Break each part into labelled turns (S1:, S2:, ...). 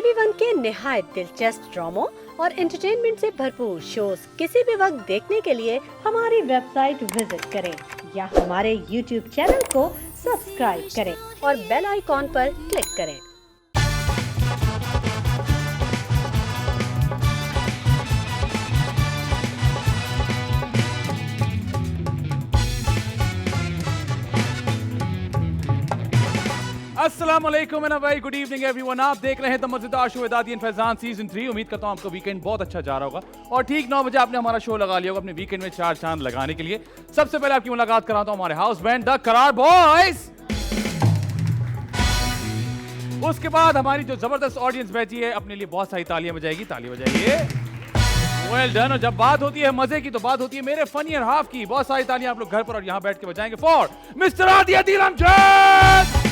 S1: TV one के निहायत दिलचस्प ड्रामों और एंटरटेनमेंट से भरपूर शोज किसी भी वक्त देखने के लिए हमारी वेबसाइट विजिट करें या हमारे यूट्यूब चैनल को सब्सक्राइब करें और बेल आइकॉन पर क्लिक करें।
S2: अस्सलामुअलैकुम and very good evening everyone. आप देख रहे हैं द मजेदार शो विद आदि एंड फैजान सीजन 3। उम्मीद करता हूं आपका वीकेंड बहुत अच्छा जा रहा होगा और ठीक 9 बजे आपने हमारा शो लगा लिया होगा अपने वीकेंड में चार चांद लगाने के लिए। सबसे पहले आपकी मुलाकात कराता हूं हमारे हाउस बैंड द करार बॉयज। उसके बाद हमारी जो जबरदस्त ऑडियंस बैठी है अपने लिए बहुत सारी तालियां बजाएगी, ताली बजाइए। Well done. और जब बात होती है मजे की तो बात होती है मेरे फनी और हाफ की। बहुत सारी तालियां आप लोग घर पर और यहां बैठ के बजाएंगे फॉर मिस्टर आदि अदील अमजद।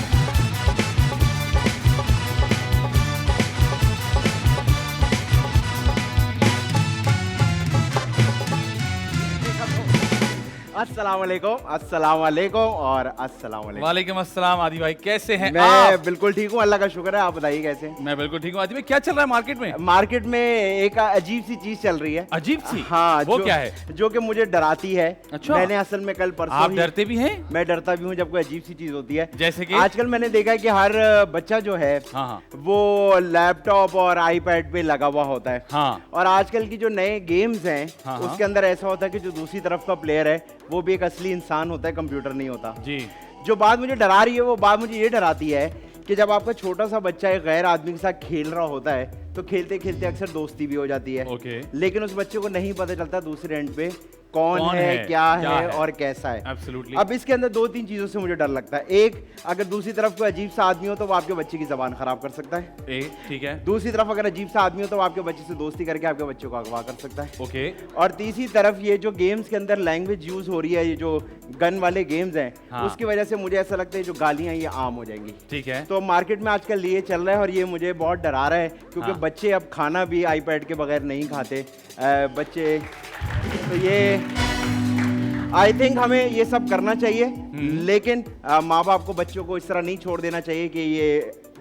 S3: अस्सलामुअलैकुम और अस्सलामुअलैकुम।
S2: वालेकुम अस्सलाम। आदि भाई कैसे हैं
S3: मैं
S2: आप?
S3: बिल्कुल ठीक हूँ, अल्लाह का शुक्र है। आप बताइए कैसे हैं?
S2: मैं बिल्कुल ठीक हूँ। आदि भाई क्या चल रहा है मार्केट में?
S3: मार्केट में एक अजीब सी चीज चल रही है।
S2: अजीब सी?
S3: हाँ,
S2: वो क्या है?
S3: जो कि मुझे डराती है।
S2: अच्छा।
S3: मैंने असल में कल परसों
S2: आप डरते भी हैं?
S3: मैं डरता भी हूँ जब कोई अजीब सी चीज होती है।
S2: जैसे कि
S3: आजकल मैंने देखा है कि हर बच्चा जो है वो लैपटॉप और आईपैड पे लगा हुआ होता है।
S2: हाँ।
S3: और आजकल की जो नए गेम्स हैं उसके अंदर ऐसा होता है कि जो दूसरी तरफ का प्लेयर है वो भी एक असली इंसान होता है, कंप्यूटर नहीं होता
S2: जी।
S3: जो बात मुझे डरा रही है वो बात मुझे ये डराती है कि जब आपका छोटा सा बच्चा एक गैर आदमी के साथ खेल रहा होता है तो खेलते खेलते अक्सर दोस्ती भी हो जाती है।
S2: ओके।
S3: लेकिन उस बच्चे को नहीं पता चलता दूसरे एंड पे कौन है, क्या है और कैसा है।
S2: Absolutely।
S3: अब इसके अंदर दो तीन चीजों से मुझे डर लगता है। एक, अगर दूसरी तरफ कोई अजीब सा आदमी हो तो वो आपके बच्चे की जबान खराब कर सकता है।
S2: ठीक है।
S3: दूसरी तरफ अगर अजीब सा आदमी हो तो वो आपके बच्चे से दोस्ती करके आपके बच्चे को अगवा कर सकता है।
S2: ओके।
S3: और तीसरी तरफ ये जो गेम्स के अंदर लैंग्वेज यूज हो रही है, ये जो गन वाले गेम्स हैं, उसकी वजह से मुझे ऐसा लगता है जो गालियां ये आम हो जाएंगी।
S2: ठीक है।
S3: तो मार्केट में आजकल ये चल रहा है और ये मुझे बहुत डरा रहा है क्योंकि बच्चे अब खाना भी आईपैड के बगैर नहीं खाते बच्चे। तो ये आई थिंक हमें ये सब करना चाहिए, लेकिन माँ बाप को बच्चों को इस तरह नहीं छोड़ देना चाहिए कि ये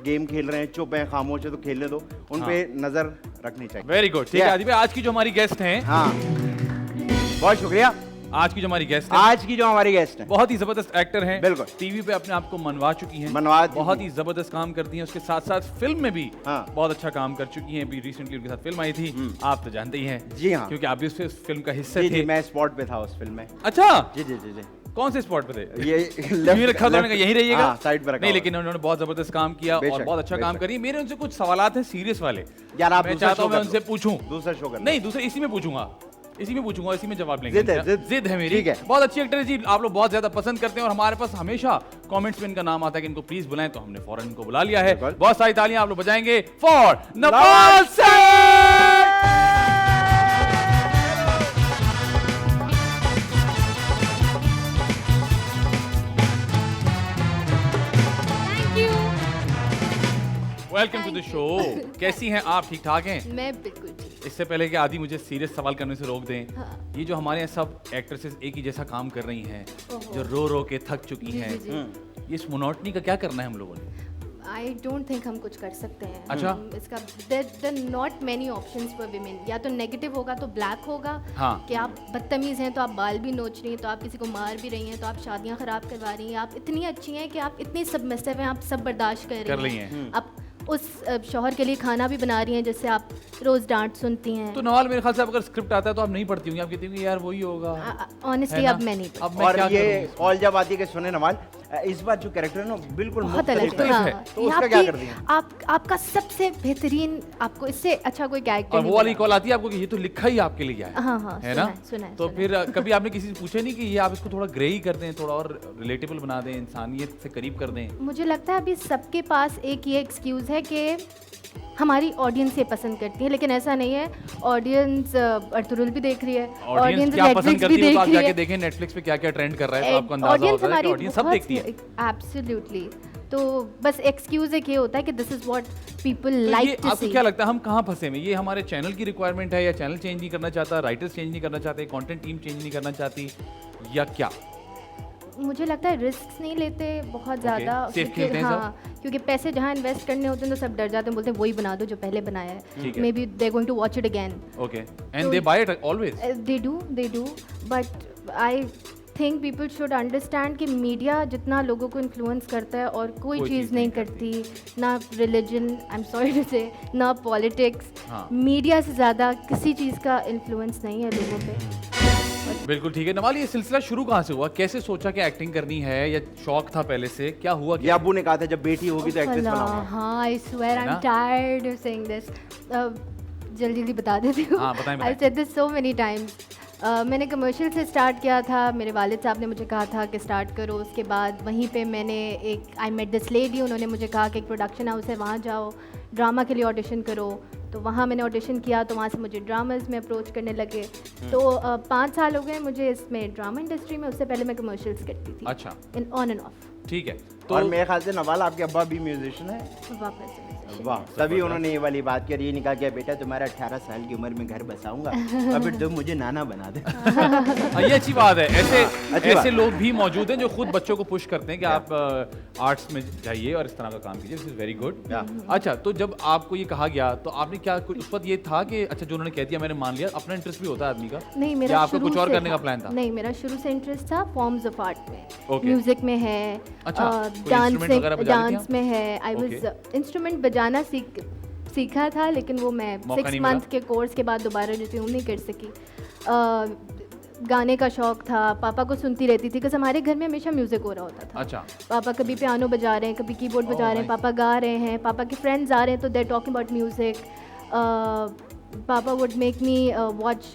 S3: गेम खेल रहे हैं, चुप हैं, खामोश है तो खेलने दो। उन पे नजर रखनी चाहिए।
S2: Very good. ठीक है आदि भाई, आज की जो हमारी गेस्ट हैं।
S3: हाँ, बहुत शुक्रिया।
S2: आज की जो हमारी गेस्ट है,
S3: आज की जो हमारी गेस्ट है
S2: बहुत ही जबरदस्त एक्टर हैं।
S3: बिल्कुल।
S2: टीवी पे अपने आप को मनवा चुकी हैं, बहुत ही जबरदस्त काम करती हैं। उसके साथ साथ फिल्म में भी बहुत अच्छा काम कर चुकी हैं। अभी रिसेंटली उनके साथ फिल्म आई थी, आप तो जानते ही हैं।
S3: जी हाँ,
S2: क्योंकि आप भी उस फिल्म का हिस्सा थे।
S3: मैं स्पॉट पे था उस फिल्म में।
S2: अच्छा
S3: जी जी जी जी।
S2: कौन से स्पॉट पे थे?
S3: ये
S2: रखा था यहीं रहिएगा।
S3: साइड पर
S2: नहीं, लेकिन उन्होंने बहुत जबरदस्त काम किया और बहुत अच्छा काम करी। मेरे उनसे कुछ सवालात हैं सीरियस वाले
S3: यार, आप
S2: मैं चाहता हूं मैं उनसे पूछूं।
S3: दूसरा शो करना?
S2: नहीं, दूसरे इसी में पूछूंगा, इसी में जवाब लेंगे।
S3: जिद
S2: है मेरी। बहुत अच्छी एक्टर है जी, आप लोग बहुत ज्यादा पसंद करते हैं और हमारे पास हमेशा कमेंट्स में इनका नाम आता है कि इनको प्लीज बुलाएं, तो हमने फौरन इनको बुला लिया है। बहुत सारी तालियां आप लोग बजाएंगे for Nawaz Saif. Welcome to the show. कैसी हैं आप? ठीक ठाक हैं? मैं बिल्कुल ठीक। इससे पहले कि आदि मुझे सीरियस सवाल करने से रोक दें, ये जो हमारे यहाँ सब एक्ट्रेसेस एक ही जैसा काम कर रही हैं, जो रो रो के थक चुकी हैं, ये इस मोनोटनी का क्या करना है हम लोगों ने?
S4: I don't think हम कुछ कर सकते हैं।
S2: अच्छा।
S4: इसका there not many options for women। या तो नेगेटिव होगा तो ब्लैक होगा, कि आप बदतमीज़ हैं तो आप बाल भी नोच रही हैं, तो आप किसी को मार भी रही हैं, तो आप शादियां खराब करवा रही हैं, आप इतनी अच्छी हैं कि आप इतनी सबमिसिव हैं, आप सब बर्दाश्त कर रही हैं, आप उस शौहर के लिए खाना भी बना रही हैं जिससे आप रोज डांट सुनती हैं।
S2: तो नवाल, मेरे ख्याल से अगर स्क्रिप्ट आता है तो आप नहीं पढ़ती होंगी, आप कहती होंगी यार वही होगा।
S4: ऑनेस्टली अब मैं नहीं।
S3: अब मैं क्या ये ऑल जब आती है कि सुने नवाल, इस बार जो कैरेक्टर है ना बिल्कुल
S4: बहुत अलग है।
S3: तो उसका क्या कर दिया?
S4: आपका सबसे बेहतरीन, आपको इससे अच्छा कोई कैरेक्टर
S2: और वो वाली कॉल आती है आपको कि ये तो लिखा ही आपके लिए है।
S4: हाँ,
S2: है ना? तो फिर कभी आपने किसी से पूछा नहीं कि ये आप इसको थोड़ा ग्रे ही कर दें, थोड़ा और रिलेटेबल बना दें, इंसानियत से करीब कर दें?
S4: मुझे लगता है अभी सबके पास एक ये एक्सक्यूज है कि हमारी ऑडियंस ये पसंद करती है, लेकिन ऐसा नहीं है। ऑडियंस अर्तुगरुल भी देख रही है, ऑडियंस नेटफ्लिक्स भी देख रही है।
S2: देखें नेटफ्लिक्स पे क्या क्या ट्रेंड कर रहा है तो आपको अंदाजा होता है कि ऑडियंस सब देखती है।
S4: एब्सोल्युटली। तो बस एक्सक्यूज एक ये होता है कि this is what people like to see.
S2: आपको क्या लगता है हम कहाँ फंसे हैं? ये हमारे चैनल की रिक्वायरमेंट है या चैनल चेंज नहीं करना चाहता, राइटर्स चेंज नहीं करना चाहते, कंटेंट टीम चेंज नहीं करना चाहती, या क्या?
S4: मुझे लगता है रिस्क नहीं लेते बहुत ज़्यादा,
S2: Safe खेलते हैं
S4: हाँ, क्योंकि पैसे जहाँ इन्वेस्ट करने होते हैं तो सब डर जाते हैं, बोलते हैं वही बना दो जो पहले बनाया है, may be they going to watch it again.
S2: Okay, and they buy it always.
S4: They do, but I think people should understand कि मीडिया जितना लोगों को इन्फ्लुएंस करता है और कोई चीज़ नहीं करती, ना religion, I am sorry to say, ना पॉलिटिक्स, मीडिया से ज़्यादा किसी चीज़ का इन्फ्लुएंस नहीं है लोगों पे।
S2: बिल्कुल ठीक है। नवाल, ये सिलसिला शुरू कहाँ से हुआ? कैसे सोचा कि एक्टिंग करनी है, या शौक था पहले से? क्या हुआ?
S3: ये अब्बू ने कहा था जब बेटी होगी तो एक्ट्रेस बनाऊंगा।
S4: हाँ, I swear I am tired of saying this. जल्दी बता देती हूँ। I said this so many times. मैंने कमर्शियल से स्टार्ट किया था, मेरे वालिद साहब ने मुझे कहा था कि स्टार्ट करो। उसके बाद वहीं पे मैंने आई मेट दिस लेडी, उन्होंने मुझे कहा कि एक प्रोडक्शन हाउस है वहाँ जाओ, ड्रामा के लिए ऑडिशन करो। तो वहाँ मैंने ऑडिशन किया, तो वहाँ से मुझे ड्रामाज में अप्रोच करने लगे। तो 5 साल हो गए मुझे इसमें ड्रामा इंडस्ट्री में। उससे पहले मैं कमर्शियल्स करती थी।
S2: अच्छा,
S4: इन ऑन एंड ऑफ।
S2: ठीक है।
S3: तो और मेरे ख्याल से नवाल आपके अब्बा भी म्यूजिशियन है।
S4: वापस
S3: वाह, तभी उन्होंने ये वाली बात करी, ये नहीं कहा कि बेटा तुम्हारा 18 साल की उम्र में घर बसाऊंगा और फिर तुम मुझे नाना बना दे।
S2: ये अच्छी बात है। ऐसे लोग भी मौजूद हैं जो खुद बच्चों को पुश करते हैं कि आप आर्ट्स में जाइए और इस तरह का काम कीजिए। This is very good. अच्छा, तो जब आपको ये कहा गया तो आपने क्या उस वक्त ये था कि अच्छा जो उन्होंने कह दिया मैंने मान लिया? अपना इंटरेस्ट भी होता है आदमी का?
S4: नहीं, मेरा
S2: आपका कुछ और करने का प्लान था?
S4: नहीं, मेरा शुरू से इंटरेस्ट था फॉर्म्स ऑफ आर्ट में। म्यूजिक में है, डांस में है। आई वाज इंस्ट्रूमेंट बजाना सीखा था, लेकिन वो मैं 6 मंथ के कोर्स के बाद दोबारा रिज्यूम नहीं कर सकी। गाने का शौक था, पापा को सुनती रहती थी, बिकॉज हमारे घर में हमेशा म्यूजिक हो रहा होता था।
S2: अच्छा।
S4: पापा कभी पियानो बजा रहे हैं, कभी कीबोर्ड बजा रहे हैं, पापा गा रहे हैं, पापा के फ्रेंड्स आ रहे हैं तो दे टॉकिंग अबाउट म्यूजिक। पापा would make me watch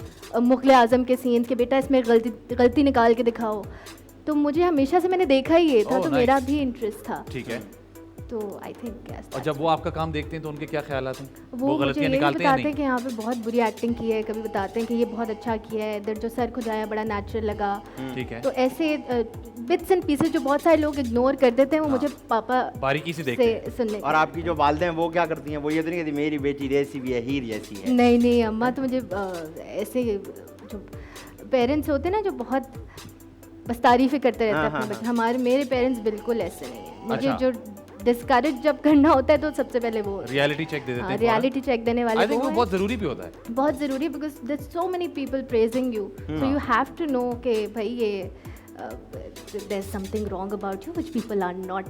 S4: Mughal Azam के सीन्स के, बेटा इसमें गलती निकाल के दिखाओ। तो मुझे हमेशा से मैंने देखा ही ये था, तो मेरा भी इंटरेस्ट था।
S2: ठीक है।
S4: तो आई थिंक
S2: और जब वो आपका काम देखते हैं तो उनके क्या ख्यालात हैं?
S4: वो गलतियां निकालते हैं? बताते हैं कि यहाँ पे बहुत बुरी एक्टिंग की है, कभी बताते हैं कि ये बहुत अच्छा किया है, इधर जो सर खुजाया बड़ा नेचुरल लगा।
S2: ठीक है।
S4: तो ऐसे बिट्स एंड पीसेस जो बहुत सारे लोग इग्नोर कर देते हैं, वो मुझे पापा
S2: बारीकी से देखते हैं
S4: सुनने।
S3: और आपकी जो वालिदा हैं वो क्या करती हैं? वो ये तो नहीं कहती मेरी बेटी जैसी भी है, हीर जैसी है?
S4: नहीं, अम्मा तो मुझे ऐसे जो पेरेंट्स होते हैं ना जो बहुत बस तारीफें करते रहते हैं अपने बच्चे, मेरे पेरेंट्स बिल्कुल ऐसे नहीं है। मुझे जो डिस्करेज जब करना होता है तो सबसे पहले वो
S2: रियलिटी चेक दे देते हैं।
S4: रियलिटी चेक देने वाले
S2: वो बहुत जरूरी भी होता है।
S4: बहुत जरूरी, because there so many people praising you, so you have to know कि भाई ये there is something wrong about you which people are not.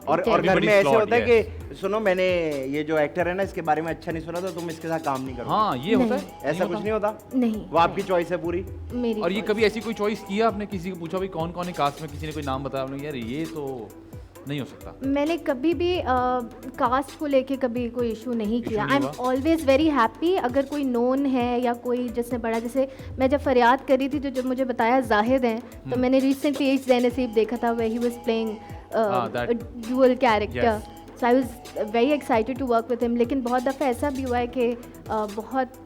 S3: और घर में ऐसे होता है कि सुनो मैंने ये जो एक्टर है ना इसके बारे में अच्छा नहीं सुना था, तुम इसके साथ काम नहीं करो।
S2: हाँ, ये होता है।
S3: ऐसा कुछ नहीं होता?
S4: नहीं,
S3: वो आपकी चॉइस है पूरी
S4: मेरी।
S2: और ये कभी ऐसी कोई चॉइस किया आपने? किसी को पूछा भाई कौन कौन है कास्ट में? किसी ने कोई नाम बताया आपने यार ये तो नहीं हो सकता? मैंने
S4: कभी भी कास्ट को लेके कभी कोई इशू नहीं किया। I am always very happy अगर कोई नोन है या कोई जिसने बड़ा, जैसे मैं जब फरियाद कर रही थी तो जब मुझे बताया जाहिद हैं, तो मैंने रिसेंटली एज नसीब देखा था where he was playing dual character, so I was very excited to work with him। लेकिन बहुत दफ़ा ऐसा भी हुआ है कि बहुत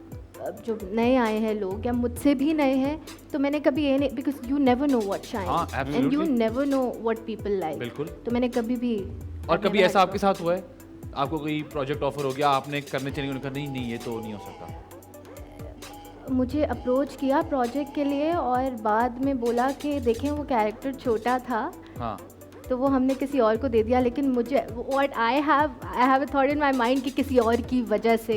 S4: जो नए आए हैं लोग या मुझसे भी नए हैं, तो मैंने कभी ये नहीं, because you never know what shine and you never know what people like.
S2: बिल्कुल।
S4: तो मैंने कभी भी।
S2: और कभी ऐसा आपके साथ हुआ है आपको कोई प्रोजेक्ट ऑफर हो गया, आपने करने चले गए, नहीं ये तो नहीं हो सकता?
S4: मुझे अप्रोच किया प्रोजेक्ट के लिए और बाद में बोला कि देखें वो कैरेक्टर छोटा था। हाँ। तो वो हमने किसी और को दे दिया, लेकिन मुझे what I have a thought in my mind कि किसी और की वजह से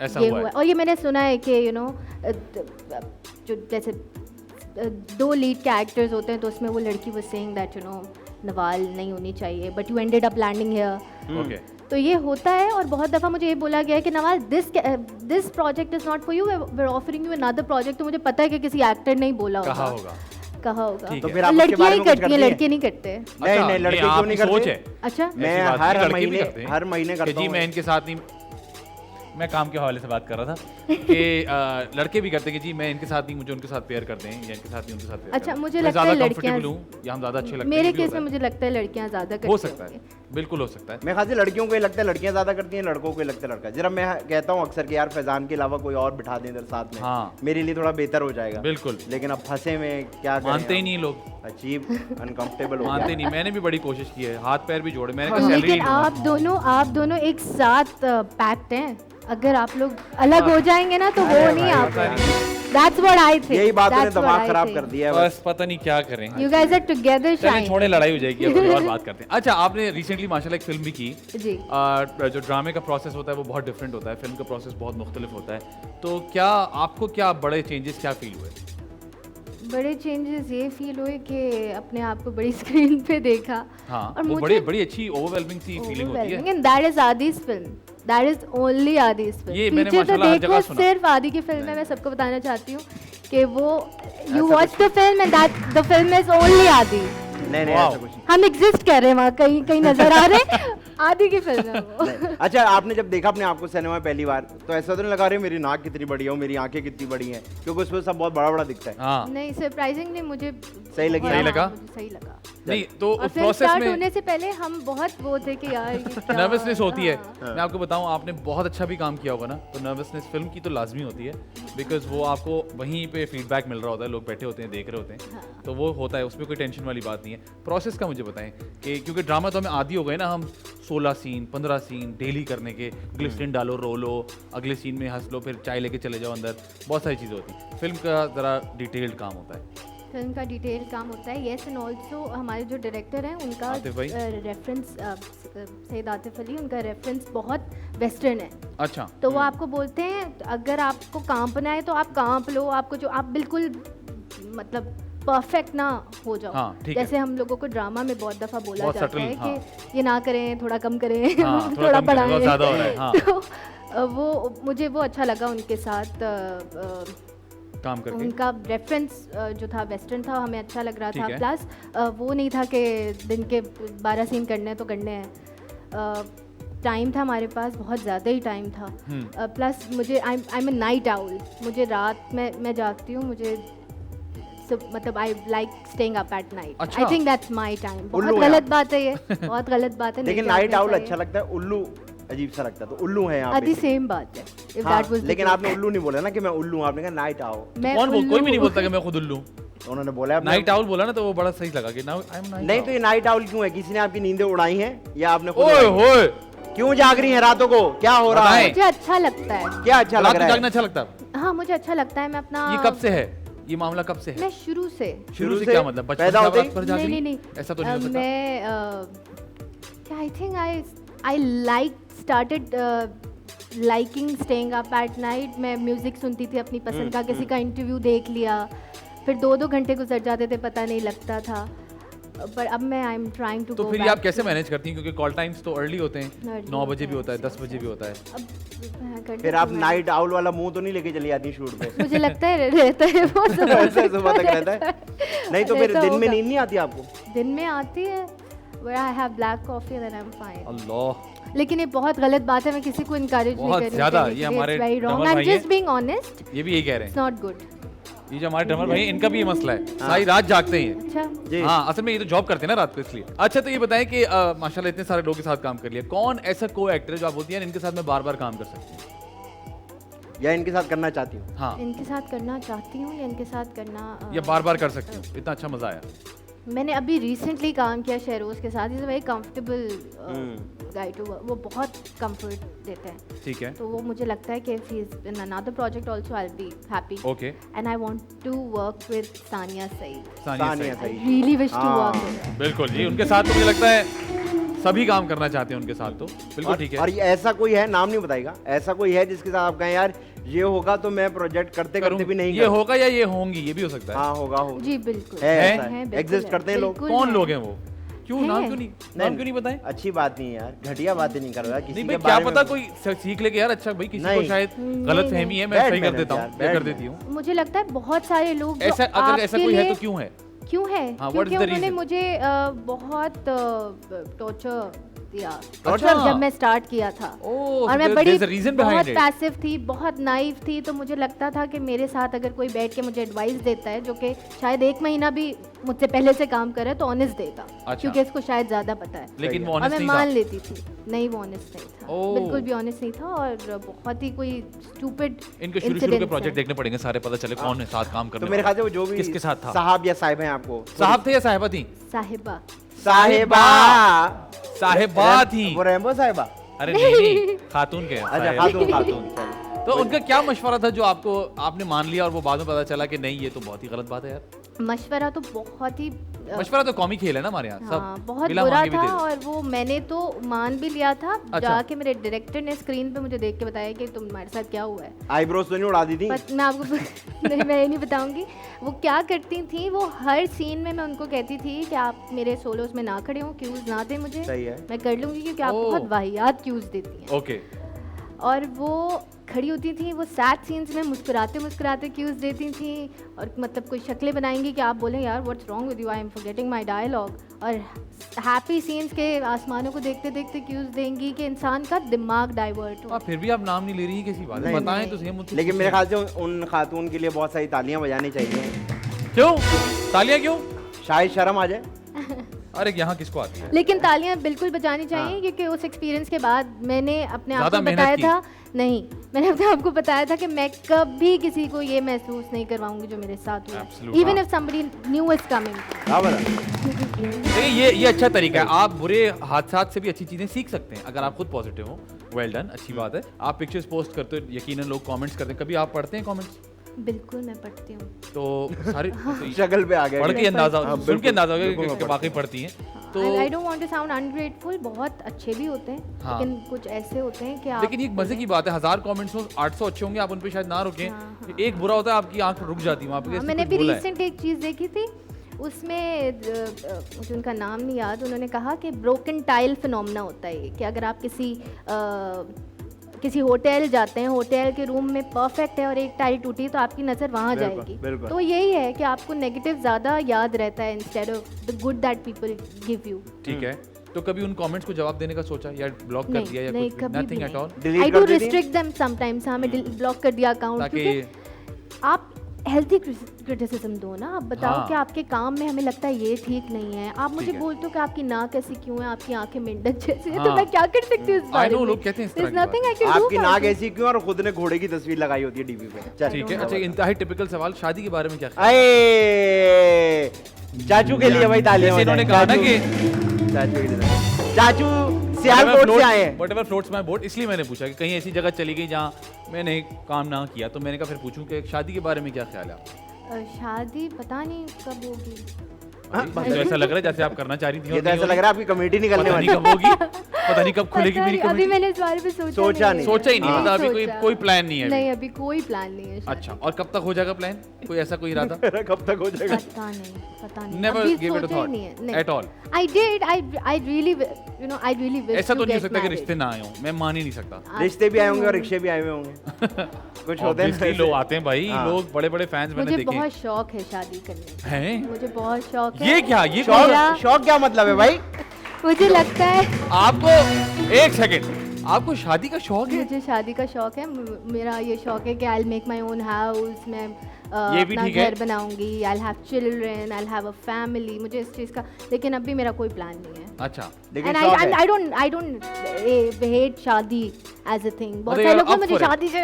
S2: ऐसा
S4: ये हुआ। और ये मैंने सुना है कि यू नो जो जैसे 2 लीड कैरेक्टर्स होते हैं तो उसमें वो लड़की was saying that you know Nawal नहीं होनी चाहिए, but you ended up landing here. तो ये होता है। और बहुत दफ़ा मुझे ये बोला गया है कि Nawal this project is not for you, we are offering you another project. तो मुझे पता है कि किसी एक्टर ने ही बोला होगा। कहा होगा।
S3: तो फिर
S4: लड़कियां ही करती हैं, लड़के नहीं करते।
S3: नहीं, लड़के क्यों नहीं करते?
S4: अच्छा,
S3: मैं हर महीने करता हूं।
S2: जी मैं इनके साथ नहीं, मैं काम के हवाले से बात कर रहा था कि लड़के भी करते हैं कि जी मैं इनके साथ नहीं, मुझे उनके साथ पेयर कर दें, या इनके साथ नहीं उनके साथ पेयर।
S4: अच्छा, मुझे लगता है लड़कियां
S2: या हम ज़्यादा अच्छे लगते हैं।
S4: मेरे केस में मुझे लगता है लड़कियां ज़्यादा करती हैं।
S2: हो सकता है, बिल्कुल हो सकता है।
S3: मैं खास लड़कियों को ये लगता है लड़कियां ज़्यादा करती हैं, लड़कों को ये लगता है लड़का। जरा मैं कहता हूँ अक्सर कि यार फैजान के अलावा कोई और बिठा दें इधर साथ में, मेरे लिए थोड़ा बेहतर हो जाएगा।
S2: बिल्कुल।
S3: लेकिन अब फंसे में क्या
S2: मानते ही नहीं लोग,
S3: अजीब अनकंफर्टेबल
S2: मानते नहीं। मैंने भी बड़ी कोशिश की है, हाथ पैर भी जोड़े, मैंने कहा
S4: लेकिन आप दोनों एक साथ पैक्ट हैं। अगर आप लोग अलग हो जाएंगे ना तो वो नहीं आप That's what I think.
S3: यही बातों ने
S4: That's what
S3: दिमाग
S4: I
S3: खराब
S4: think.
S3: कर दिया है
S2: बस पता नहीं क्या करें।
S4: You guys are together
S2: चलिए
S4: shine.
S2: छोड़े, लड़ाई हो जाएगी, अब अभी और बात करते हैं। अच्छा, आपने रिसेंटली माशाल्लाह एक फिल्म भी की।
S4: जी।
S2: जो ड्रामे का प्रोसेस होता है वो बहुत डिफरेंट होता है, फिल्म का प्रोसेस बहुत मुख्तलिफ होता है। तो क्या आपको क्या बड़े चेंजेस क्या फील हुए?
S4: बड़े चेंजेस ये फील हुए कि अपने आप को बड़ी स्क्रीन पे देखा।
S2: हाँ,
S4: और
S2: वो
S4: मुझे
S2: बड़ी अच्छी ओवरवेलमिंग सी फीलिंग होती है।
S4: and that is Adi's film. That is only Adi's film.
S2: ये मैंने
S4: पीछे तो
S2: माशाल्लाह हर
S4: देखो
S2: जगह सुना।
S4: सिर्फ आदि की फिल्म है। मैं सबको बताना चाहती हूँ कि वो you watch the film and that the film is only Adi.
S3: नहीं नहीं
S2: Wow.
S3: ऐसा कुछ नहीं।
S4: हम एग्जिस्ट कर रहे हैं वहाँ, कहीं कहीं नजर आ रहे हैं। आदि की फिल्म है वो।
S3: नहीं। अच्छा, आपने जब देखा अपने आप को सिनेमा में पहली बार तो ऐसा तो नहीं लगा रहे मेरी नाक कितनी बड़ी है, मेरी आंखें कितनी बड़ी हैं, क्योंकि उसमें सब बहुत बड़ा बड़ा दिखता है।
S2: हाँ,
S4: नहीं, सरप्राइजिंगली मुझे
S3: सही लगी?
S4: हाँ,
S2: सही लगा?
S4: मुझे सही लगा।
S2: नहीं तो
S4: और फिल्म
S2: प्रोसेस
S4: स्टार्ट
S2: में
S4: होने से पहले हम बहुत वो थे कि यार ये क्या-
S2: नर्वसनेस होती है।
S4: हाँ।
S2: मैं आपको बताऊं, आपने बहुत अच्छा भी काम किया होगा ना, तो नर्वसनेस फिल्म की तो लाजमी होती है, बिकॉज वो आपको वहीं पे फीडबैक मिल रहा होता है, लोग बैठे होते हैं, देख रहे होते हैं,
S4: हाँ।
S2: तो वो होता है, उसमें कोई टेंशन वाली बात नहीं है। प्रोसेस का मुझे बताएं कि क्योंकि ड्रामा तो हमें आदी हो गए ना, हम 16 सीन 15 सीन डेली करने के, ग्लिसरीन डालो, रो लो, अगले सीन में हंस लो, फिर चाय लेके चले जाओ अंदर, बहुत सारी चीज़ें होती हैं। फिल्म का ज़रा डिटेल्ड काम होता है।
S4: फिल्म का डिटेल काम होता है, येस, एंड ऑल्सो हमारे जो डायरेक्टर हैं उनका
S2: आतिफ भाई।
S4: रेफरेंस सैयद आतिफ अली, उनका रेफरेंस बहुत वेस्टर्न है।
S2: अच्छा,
S4: तो वो आपको बोलते हैं अगर आपको कांपना है तो आप कांप लो, आपको जो आप बिल्कुल मतलब परफेक्ट ना हो जाओ।
S2: हाँ, ठीक है।
S4: जैसे हम लोगों को ड्रामा में बहुत दफ़ा बोला
S2: बहुत
S4: जाता
S2: subtle,
S4: है
S2: हाँ।
S4: कि ये ना करें, थोड़ा कम करें,
S2: हाँ, थोड़ा
S4: थोड़ा
S2: कम करें, बहुत
S4: बढ़ाएं।
S2: ज़्यादा हो रहा है, हाँ।
S4: तो वो मुझे वो अच्छा लगा उनके साथ
S2: काम करके।
S4: उनका रेफरेंस जो था वेस्टर्न था, हमें अच्छा लग रहा
S2: ठीक
S4: था।
S2: है।
S4: प्लस वो नहीं था कि दिन के 12 सीन करने हैं तो करने हैं। टाइम था हमारे पास, बहुत ज़्यादा ही टाइम था। प्लस मुझे I am a night owl, मुझे रात में मैं जागती हूँ, मुझे मतलब I like staying up at night.
S2: अच्छा।
S4: I think that's my time.
S3: उल्लू
S4: बहुत
S3: है
S4: गलत
S3: आप।
S4: बात है ये, बहुत गलत बात है।
S3: लेकिन नाइट आउल अच्छा लगता है, उल्लू अजीब सा लगता है, तो उल्लू है यहाँ
S4: आदि
S3: पे।
S4: सेम बात है। If
S3: हाँ,
S4: that was the
S3: लेकिन
S4: case.
S3: आपने उल्लू नहीं बोला ना कि मैं उल्लू हूँ, आपने कहा नाइट आओ।
S4: मैं
S2: कौन कोई भी नहीं
S4: उल्लू-
S2: बोलता कि मैं खुद उल्लू।
S3: उन्होंने बोला अपने-
S2: नाइट आउल बोला ना, तो वो बड़ा सही लगा कि नाउ आई एम नाइट।
S3: नहीं तो ये नाइट आउल क्यों है? किसी ने आपकी नींदें उड़ाई हैं या आपने खुद
S2: ओए
S3: उड़ाई हैं?
S2: होए,
S3: क्यों जाग रही हैं रातों को? क्या हो रहा है?
S4: मुझे अच्छा लगता है।
S3: क्या अच्छा
S2: रात
S3: लग
S2: को
S3: रहा
S2: जागना
S3: है?
S2: अच्छा लगता है?
S4: हाँ, मुझे अच्छा लगता है। मैं अपना
S2: ये कब से है? ये मामला कब से है?
S4: मैं शुरू से
S2: शुरू से
S3: से
S2: क्या मतलब? बचपन
S3: पैदा
S2: से
S3: होते
S2: आप
S3: ही?
S2: रात भर जाग
S4: नहीं
S2: रही?
S4: नहीं
S2: ऐसा तो नहीं हो सकता।
S4: मैं क्या I think I like started liking staying up at night. मैं म्यूजिक सुनती थी अपनी पसंद का, किसी का इंटरव्यू देख लिया, फिर 2-2 घंटे गुजर जाते थे, पता नहीं लगता था। पर अब मैं आई एम ट्राइंग टू
S2: तो फिर ये आप कैसे मैनेज करती हैं, क्योंकि कॉल टाइम्स तो अर्ली होते हैं,
S4: Early
S2: 9 बजे
S4: होते
S2: भी होता है,
S4: हैं,
S2: 10 बजे भी होता है।
S3: फिर आप नाइट आउल वाला मुंह तो नहीं लेके चली आती शूट पे?
S4: मुझे लगता है रहता है वो
S3: ऐसे सुबह तक रहता है? नहीं तो फिर
S4: रहता
S3: दिन में
S4: होगा।
S3: नींद नहीं आती आपको?
S4: दिन में आती है, where I have black coffee then I'm fine.
S2: अल्लाह,
S4: लेकिन ये बहुत गलत बात है, मैं किसी को इनकरेज नहीं
S2: बहुत
S4: कर रही हूँ
S2: ज़्यादा,
S4: करने के
S2: ये
S4: लिए।
S2: हमारे
S4: It's very wrong.
S2: Drummer
S4: I'm
S2: भाई
S4: just
S2: हैं।
S4: being honest.
S2: ये भी यही कह रहे
S4: It's
S2: हैं।
S4: not good.
S2: ये जो हमारे ड्रमर भाई हैं, इनका भी ये मसला है, सारी रात जागते हैं।
S4: अच्छा,
S3: जी।
S2: हाँ, असल में ये तो जॉब करते हैं ना रात को, इसलिए। अच्छा, तो ये बताएं कि माशाल्लाह इतने सारे लोगों के साथ काम कर लिया, कौन ऐसा को एक्टर है जो आप बोलती हैं इनके साथ मैं बार बार काम कर सकती हूँ?
S3: या इनके साथ करना चाहती हूँ?
S2: हाँ,
S4: इनके साथ करना चाहती हूँ या इनके साथ करना
S2: या बार बार कर सकती हूँ, इतना अच्छा मजा आया।
S4: मैंने अभी रिसेंटली काम किया शहरोज के साथ। Is very comfortable guy too, वो बहुत कंफर्ट देते हैं।
S2: ठीक है,
S4: तो वो मुझे लगता है कि if he is in another project also I will be happy.
S2: Okay.
S4: And I want to work with Sania Saeed.
S2: Sania
S3: Sania
S2: Saeed.
S4: I
S3: सही।
S4: रियली विश टू
S3: हाँ।
S4: Work with her.
S2: बिल्कुल जी, उनके साथ तो मुझे लगता है सभी काम करना चाहते हैं उनके साथ, तो बिल्कुल ठीक है।
S3: और ये ऐसा कोई है, नाम नहीं बताएगा, ऐसा कोई है जिसके साथ आप कहें यार ये होगा तो मैं प्रोजेक्ट करते करते भी नहीं
S2: ये होगा या ये होंगी, ये भी हो सकता है।
S3: हाँ होगा होगा।
S4: जी बिल्कुल
S3: है
S2: ऐसा
S3: है?
S4: बिल्कुल
S3: एग्जिस्ट
S4: है,
S3: करते हैं लोग?
S4: बिल्कुल
S2: कौन
S4: है।
S2: लोग हैं वो? क्यों नाम
S4: है।
S2: क्यों नहीं, नाम क्यों नहीं बताएं?
S3: अच्छी बात नहीं है यार, घटिया बातें नहीं करो यार किसी
S2: नहीं
S3: के
S2: भाई, क्या
S3: बारे में।
S2: पता कोई सीख ले के यार, अच्छा भाई किसी को
S3: नहीं।
S2: शायद
S4: नहीं,
S2: गलत फहमी है, मैं
S3: Bad
S2: सही कर
S3: manners
S2: देता
S3: यार,
S2: हूँ, मैं
S3: bad
S2: कर देती हूँ।
S4: मुझे लगता है बहुत सारे लोग जो
S2: ऐसा अगर ऐसा
S4: आपके
S2: कोई है
S4: लिए-
S2: तो क्यों है?
S4: क्यों है?
S2: हाँ, what is
S4: क्योंकि
S2: the
S4: उन्होंने
S2: reason?
S4: मुझे बहुत टॉर्चर दिया
S2: अच्छा।
S4: जब मैं स्टार्ट किया था।
S2: ओह,
S4: और मैं
S2: so
S4: बड़ी
S2: there's a reason behind
S4: बहुत
S2: it.
S4: पैसिव थी, बहुत नाइव थी, तो मुझे लगता था कि मेरे साथ अगर कोई बैठ के मुझे एडवाइस देता है जो कि शायद 1 महीना भी मुझसे पहले से काम करे तो ऑनेस्ट देगा।
S2: अच्छा।
S4: क्योंकि इसको शायद ज़्यादा पता है।
S2: लेकिन वो
S4: और
S2: ऑनेस्ट
S4: मैं
S2: नहीं
S4: मान
S2: था।
S4: लेती थी। नहीं, वो ऑनेस्ट नहीं था,
S2: ओह।
S4: बिल्कुल भी ऑनेस्ट नहीं था, और बहुत ही कोई स्टूपिड
S2: इनके शुरू के प्रोजेक्ट देखने पड़ेंगे सारे, पता चले कौन है साथ काम करने
S3: तो मेरे ख्याल से वो जो भी
S2: किसके साथ था?
S3: साहब या साहिब हैं आपको,
S2: साहब थे या साहिबा थी?
S4: साहिबा।
S3: साहिबा
S2: साहिबा थी।
S3: वो रैम्बो साहिबा?
S2: अरे नहीं, खातून के हैं,
S3: अच्छा
S2: साहिब।
S3: खातून खातून चलो।
S2: तो उनका क्या मशवरा था जो आपने मान लिया और वो बाद में पता चला कि नहीं ये तो बहुत ही गलत बात है यार?
S4: मशवरा तो बहुत ही
S2: मशवरा तो कॉमी खेल है ना हमारे यहाँ सब।
S4: हाँ, बहुत बुरा था और वो मैंने तो मान भी लिया था। अच्छा। जाके मेरे डायरेक्टर ने स्क्रीन पे मुझे देख के बताया कि तुम्हारे साथ क्या हुआ है।
S3: आईब्रोज तो नहीं उड़ा दी थी?
S4: मैं आपको नहीं, मैं ये नहीं बताऊंगी। वो क्या करती थी, वो हर सीन में मैं उनको कहती थी कि आप मेरे सोलोस में ना खड़े हो, क्यूज ना दे मुझे।
S3: सही है।
S4: मैं कर लूंगी क्योंकि आप बहुत वाहियात क्यूज देती हैं।
S2: ओके।
S4: और वो खड़ी होती थी, वो सैड सीन्स में मुस्कुराते मुस्कुराते क्यूज देती थी और मतलब कोई शक्लें बनाएंगी कि आप बोलें यार what's wrong with you, I am forgetting my dialogue. और हैप्पी सीन्स के आसमानों को देखते देखते क्यूज देंगी कि इंसान का दिमाग डाइवर्ट हो।
S2: फिर भी आप नाम नहीं ले रही किसी बात है, बताएं तो सही मुझे।
S3: लेकिन मेरे ख्याल से उन खातून के लिए बहुत सारी तालियां बजानी चाहिए।
S2: क्यों तालियां क्यों?
S3: शायद शर्म आ जाए।
S2: अरे यहाँ किसको आती है?
S4: लेकिन तालियां बिल्कुल बजानी चाहिए क्योंकि उस एक्सपीरियंस के बाद मैंने अपने आप को बताया था, नहीं मैंने अपने आप को बताया था कि मैं कभी किसी को ये महसूस नहीं करवाऊंगी जो मेरे साथ हुआ, even if somebody new is coming.
S2: ये अच्छा तरीका है, आप बुरे हादसात से भी अच्छी चीजें सीख सकते हैं अगर आप खुद पॉजिटिव हो। वेल डन, अच्छी बात है। आप पिक्चर्स पोस्ट करते हो, यकीनन लोग कमेंट्स करते हैं, कभी आप पढ़ते हैं कमेंट्स?
S4: बिल्कुल मैं पढ़ती हूँ।
S2: तो सारी
S3: शक्ल पे आ गया,
S2: पढ़ के अंदाजा, सुन के अंदाजा हो गया कि वाकई पढ़ती हैं।
S4: तो I don't want to sound ungrateful, बहुत अच्छे भी होते हैं लेकिन कुछ ऐसे होते हैं कि आप,
S2: लेकिन ये मजे की बात है, 1000 कमेंट्स में 800 अच्छे होंगे, आप उन पे शायद ना रुकें। एक बुरा होता है आपकी आंख रुक जाती है वहाँ पे।
S4: मैंने भी रिसेंट एक चीज़ देखी थी, उसमें मुझे उनका नाम नहीं याद, उन्होंने कहा कि ब्रोकन टाइल फिनोमेना होता है कि अगर आप किसी होटल जाते हैं, होटल के रूम में परफेक्ट है और एक टाइल टूटी तो आपकी नज़र वहाँ जाएगी। तो यही है कि आपको नेगेटिव ज़्यादा याद रहता है instead of the good that people give you.
S2: ठीक है, तो कभी उन कमेंट्स को जवाब देने का सोचा या ब्लॉक कर दिया या
S4: नहीं,
S2: कुछ? Nothing at all.
S4: I do restrict them sometimes. हाँ, मैं ब्लॉक कर दिया अकाउंट, क्योंकि आप हेल्थी क्रिटिसिज्म दो ना। आप बताओ कि आपके काम में हमें लगता है ये ठीक नहीं है, आप मुझे बोलते हो कि आपकी नाक ऐसी क्यों है, आपकी आंखें मेंढक जैसी है, तो मैं क्या कर सकती हूँ इस बारे में?
S2: लोग कहते हैं इस तरह की बात।
S3: आपकी नाक ऐसी क्यों और खुद ने घोड़े की तस्वीर लगाई होती है डीपी पे। ठीक
S2: है। अच्छा, इंतहाई टिपिकल सवाल, शादी के बारे में क्या?
S3: चाचू के लिए भाई तालियां।
S2: इन्होंने कहा ना कि
S3: चाचू सियालकोट से आए हैं।
S2: व्हाटएवर फ्लोट्स माय बोट, इसलिए मैंने पूछा कि कहीं ऐसी जगह चली गई जहाँ मैंने काम ना किया, तो मैंने कहा फिर पूछूं कि शादी के बारे में क्या ख्याल है?
S4: शादी पता नहीं कब होगी।
S2: तो ऐसा लग रहा है जैसे आप करना चाह रही थी।
S3: ये तो ऐसा लग रहा है आपकी कमेटी निकलने वाली
S2: कब होगी, पता नहीं कब खुलेगी मेरी कमेटी।
S4: अभी मैंने इस बारे में सोचा नहीं,
S2: मतलब अभी कोई प्लान नहीं है?
S4: नहीं, अभी कोई प्लान नहीं है।
S2: अच्छा, और कब तक हो जाएगा प्लान? कोई ऐसा कोई इरादा?
S3: कब तक हो जाएगा
S4: पता नहीं।
S2: Never give it a thought at all.
S4: I really wish
S2: ऐसा तो नहीं हो सकता कि रिश्ते ना आए हों, मैं मान ही नहीं सकता।
S3: रिश्ते भी आए होंगे और रिक्शे भी आए हुए होंगे। कुछ होते हैं,
S2: लोग आते हैं भाई, लोग बड़े-बड़े फैंस मैंने देखे।
S4: मुझे बहुत शौक है शादी करने का। हैं? मुझे बहुत शौक है।
S2: ये क्या? ये
S3: शौक क्या मतलब है भाई?
S4: मुझे लगता है
S2: आपको, एक सेकंड, आपको शादी का शौक है?
S4: मुझे शादी का शौक है। मेरा ये शौक है कि I will make my own house, मैं अपना घर बनाऊंगी, I will have children, I will have a family. मुझे इस चीज का, लेकिन अभी मेरा कोई प्लान नहीं है।
S2: अच्छा,
S4: लेकिन आई डोंट हेट शादी एज अ थिंग। बहुत सारे लोग मुझे शादी से,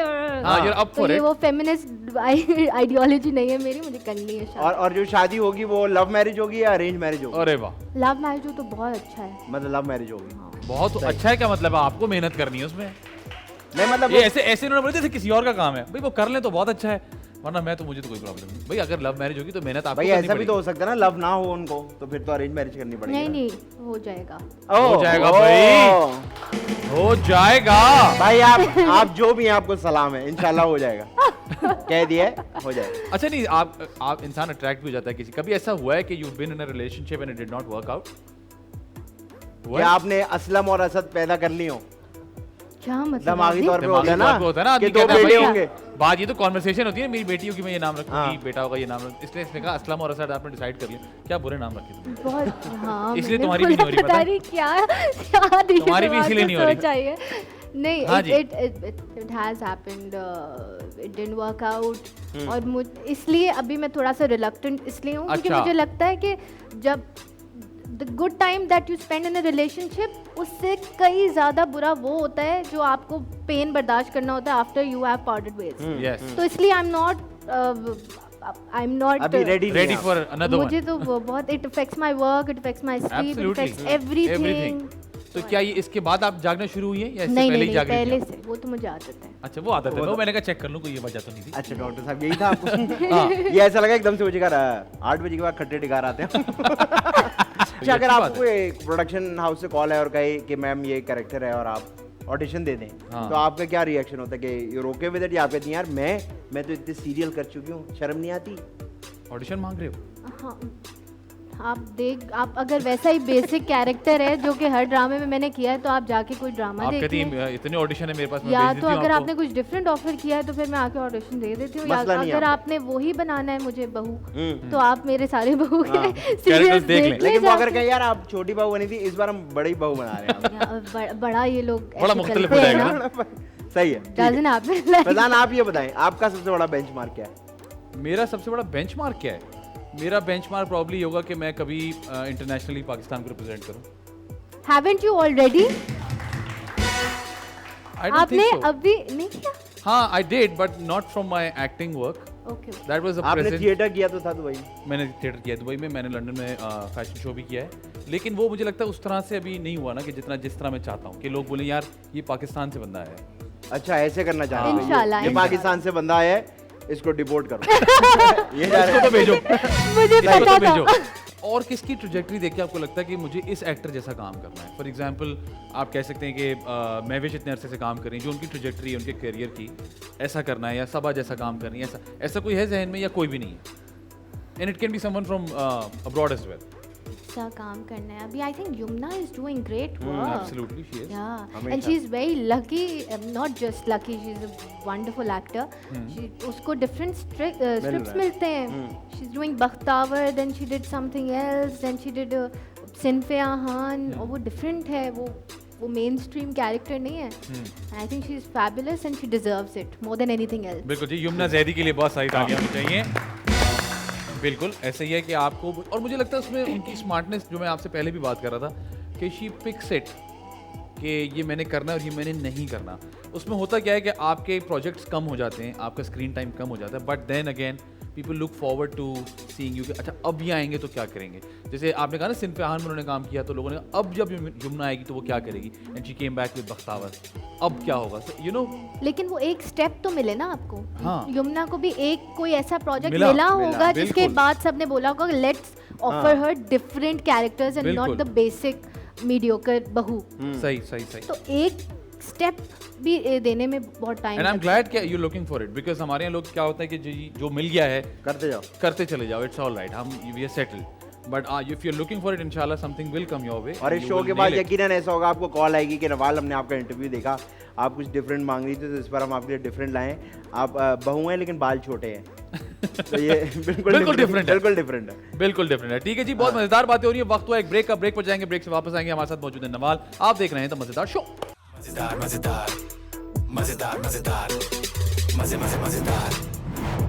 S4: तो ये वो फेमिनिस्ट आइडियोलॉजी नहीं है मेरी, मुझे करनी है शादी।
S3: और जो शादी होगी वो लव मैरिज होगी या अरेंज मैरिज होगी?
S2: अरे वाह,
S4: लव मैरिज हो तो बहुत अच्छा है।
S3: मतलब लव मैरिज होगी
S2: बहुत अच्छा है? क्या मतलब आपको मेहनत करनी है उसमें?
S3: नहीं मतलब
S2: ये ऐसे उन्होंने बोले जैसे किसी और का काम है। भाई वो कर ले तो बहुत अच्छा है, वरना मुझे तो कोई प्रॉब्लम नहीं भाई। अगर लव मैरिज होगी तो मेहनत आपको करनी पड़ेगी।
S3: ऐसा भी तो हो सकता है ना, लव ना हो उनको तो फिर तो अरेंज मैरिज करनी पड़ेगी।
S4: नहीं, हो जाएगा।
S2: हो जाएगा भाई, हो जाएगा
S3: भाई। आप जो भी हैं आपको सलाम है, इंशाल्लाह हो जाएगा। कह दिया हो जाएगा।
S2: अच्छा, नहीं आप इंसान अट्रैक्ट भी हो जाता है किसी। कभी ऐसा हुआ है कि you been in a relationship and it did not work out?
S3: क्या आपने असलम और असद पैदा कर ली हो?
S4: क्या मतलब?
S3: दिमागी तौर पे होता है ना
S2: कि
S3: दो बेटे होंगे।
S2: बात ये तो कॉन्वर्सेशन होती है, मेरी बेटी होगी मैं ये नाम रखूंगी, बेटा होगा ये नाम रखूंगी, इसलिए इसने कहा असलम और असद आपने डिसाइड कर लिया। क्या बुरे नाम रखे
S4: बहुत? हाँ,
S2: इसलिए तुम्हारी भी नहीं हो रही, पता
S4: नहीं क्या
S2: तुम्हारी भी इसलिए नहीं हो रही।
S4: नहीं, it has happened, it didn't work out। और इसलिए अभी मैं थोड़ा सा रिलक्टेंट इसलिए हूँ क्योंकि मुझे लगता है कि जब the good time that you spend in a relationship, उससे कई ज़्यादा बुरा वो होता है जो आपको पेन बर्दाश्त करना होता है after you have parted ways।
S2: Yes।
S4: तो इसलिए I'm not
S3: अभी ready
S2: for another one।
S4: मुझे तो बहुत it affects my work, it affects my sleep, it affects everything।
S2: तो क्या ये इसके बाद आप जागना शुरू हुई है या इससे
S4: नहीं
S2: पहले
S4: नहीं
S2: ही
S4: नहीं,
S2: जाग रही
S4: पहले
S2: थी?
S4: से, वो तो मुझे आदत है।
S2: अच्छा वो आदत है, वो मैंने कहा चेक कर लूं कोई ये वजह तो नहीं थी।
S3: अच्छा डॉक्टर साहब यही था आपको? ये ऐसा लगा एकदम से मुझे कहा 8 बजे के बाद खट्टे टिकार आते हैं। अच्छा अगर आपको कोई प्रोडक्शन हाउस से कॉल है और कहे कि मैम ये कैरेक्टर है और आप ऑडिशन दे दें, तो आपका क्या रिएक्शन होता है कि यू ओके विद इट, या आप कहती हैं यार मैं तो इतने सीरियल कर चुकी हूँ, शर्म नहीं आती?
S2: ऑडिशन मांग रहे हो?
S4: हाँ, आप अगर वैसा ही बेसिक कैरेक्टर है जो कि हर ड्रामे में मैंने किया है, तो आप जाके कोई ड्रामा
S2: आप
S4: देख
S2: कहती
S4: लें।
S2: हैं इतने ऑडिशन है मेरे पास, मैं
S4: या
S2: भेज
S4: तो
S2: देती हूँ
S4: अगर
S2: आपको।
S4: आपने कुछ डिफरेंट ऑफर किया है तो फिर मैं आके ऑडिशन दे देती हूँ, या
S3: मसला नहीं
S4: अगर
S3: आपको।
S4: आपने वही बनाना है मुझे बहू, तो आप मेरे सारे बहू के
S2: Characters
S4: सीरियस
S2: देख लें।
S4: देख ले
S3: लेकिन वो अगर
S4: जाके।
S3: कहें यार आप छोटी बहू बनी थी, इस बार हम बड़ी बहू बना रहे हैं
S4: या, बड़ा ये लोग
S2: बड़ा
S4: ऐसे
S2: मुख्तलिफ
S4: चलते
S2: हो
S4: हैं
S2: जाएगा
S4: ना।
S3: आप। सही है, ठीक
S4: Doesn't
S3: है।
S4: happen like-
S3: फैजान आप ये बताएं आपका सबसे बड़ा बेंचमार्क क्या है?
S2: मेरा सबसे बड़ा बेंचमार्क क्या है? मेरा बेंचमार्क प्रॉब्ली होगा कि मैं कभी इंटरनेशनली पाकिस्तान को रिप्रेजेंट करूं।
S4: Haven't you already?
S2: I don't
S4: आपने
S2: think so.
S4: अभी नहीं किया?
S2: हाँ, I did, but not from my acting work.
S4: Okay.
S2: That was a
S3: आपने
S2: present.
S3: थिएटर किया तो था दुबई में?
S2: मैंने थिएटर किया दुबई में, मैंने लंदन में फैशन शो भी किया है, लेकिन वो मुझे लगता है उस तरह से अभी नहीं हुआ ना कि जिस तरह मैं चाहता हूँ कि लोग बोले यार ये पाकिस्तान से बंदा है।
S3: अच्छा ऐसे करना चाह रहे हैं
S4: इंशाल्लाह,
S3: ये
S4: इंशाल्लाह।
S3: पाकिस्तान से बंदा है, इसको डिपोर्ट करो। ये जा रहे
S2: इसको तो भेजो,
S4: मुझे
S2: इसको
S4: पता
S2: तो
S4: था।
S2: भेजो। और किसकी ट्रजेक्टरी देख के आपको लगता है कि मुझे इस एक्टर जैसा काम करना है? फॉर एग्जांपल आप कह सकते हैं कि महविश इतने अरसे से काम कर रही हैं, जो उनकी ट्रजेक्टरी है उनके करियर की, ऐसा करना है, या सबा जैसा काम करनी है, ऐसा कोई है जहन में या कोई भी नहीं है? And it can be someone from abroad as well.
S4: अच्छा काम करना है अभी। I think Yamuna is doing great work.
S2: Absolutely she is.
S4: Yeah, and she's very lucky. Not just lucky, she's a wonderful actor. उसको different scripts मिलते हैं. She's doing Bakhtavar, then she did something else, then she did Sinfe Ahan. और वो different है, वो mainstream character नहीं है. And I think she's fabulous and she deserves it more than anything else.
S2: बिल्कुल जी, यमुना जैदी के लिए बहुत सारी तालियां होनी चाहिए। बिल्कुल ऐसे ही है कि आपको, और मुझे लगता है उसमें उनकी स्मार्टनेस, जो मैं आपसे पहले भी बात कर रहा था कि शी पिक्स इट कि ये मैंने करना है और ये मैंने नहीं करना। उसमें होता क्या है कि आपके प्रोजेक्ट्स कम हो जाते हैं, आपका स्क्रीन टाइम कम हो जाता है, but then again people look forward to seeing you कि अच्छा अब ये आएंगे तो क्या करेंगे। जैसे आपने कहा ना सिंध पे आहान में उन्होंने काम किया, तो लोगों ने अब जब यमुना आएगी तो वो क्या करेगी, and she came back with Bakhtawar, अब क्या होगा, यू नो।
S4: लेकिन वो एक स्टेप तो मिले ना आपको।
S2: हाँ।
S4: यमुना को भी एक कोई ऐसा प्रोजेक्ट
S2: मिला,
S4: मिला होगा जिसके
S2: बिल्कुल।
S4: बाद सबने बोला होगा let's offer her different characters and not
S2: बिल्कुल।
S4: द बेसिक मीडियोकर बहू।
S2: सही सही सही।
S4: तो एक स्टेप भी देने में बहुत time
S2: and I am glad कि you looking for it, because हमारे यहाँ लोग क्या होता है कि जो मिल गया है करते चले जाओ, इट्स ऑल राइट, हम we are settled, but if you are looking for it इंशाल्लाह something will come your way.
S3: और इस शो के बाद यकीनन ऐसा होगा आपको कॉल आएगी कि नवाल हमने आपका इंटरव्यू देखा, आप कुछ डिफरेंट मांग रही थी तो इस बार हम आपके लिए डिफरेंट लाए। आप बहू हैं लेकिन बाल छोटे हैं। तो ये बिल्कुल डिफरेंट है।
S2: बिल्कुल डिफरेंट है। ठीक है जी, बहुत मजेदार बातें हो रही है। वक्त हुआ एक ब्रेक का, ब्रेक पर जाएंगे, ब्रेक से वापस आएंगे। हमारे साथ मौजूद है नवाल, आप देख रहे हैं द मजेदार शो।
S5: मजेदार मजेदार मजेदार मजेदार मजे मजे मजेदार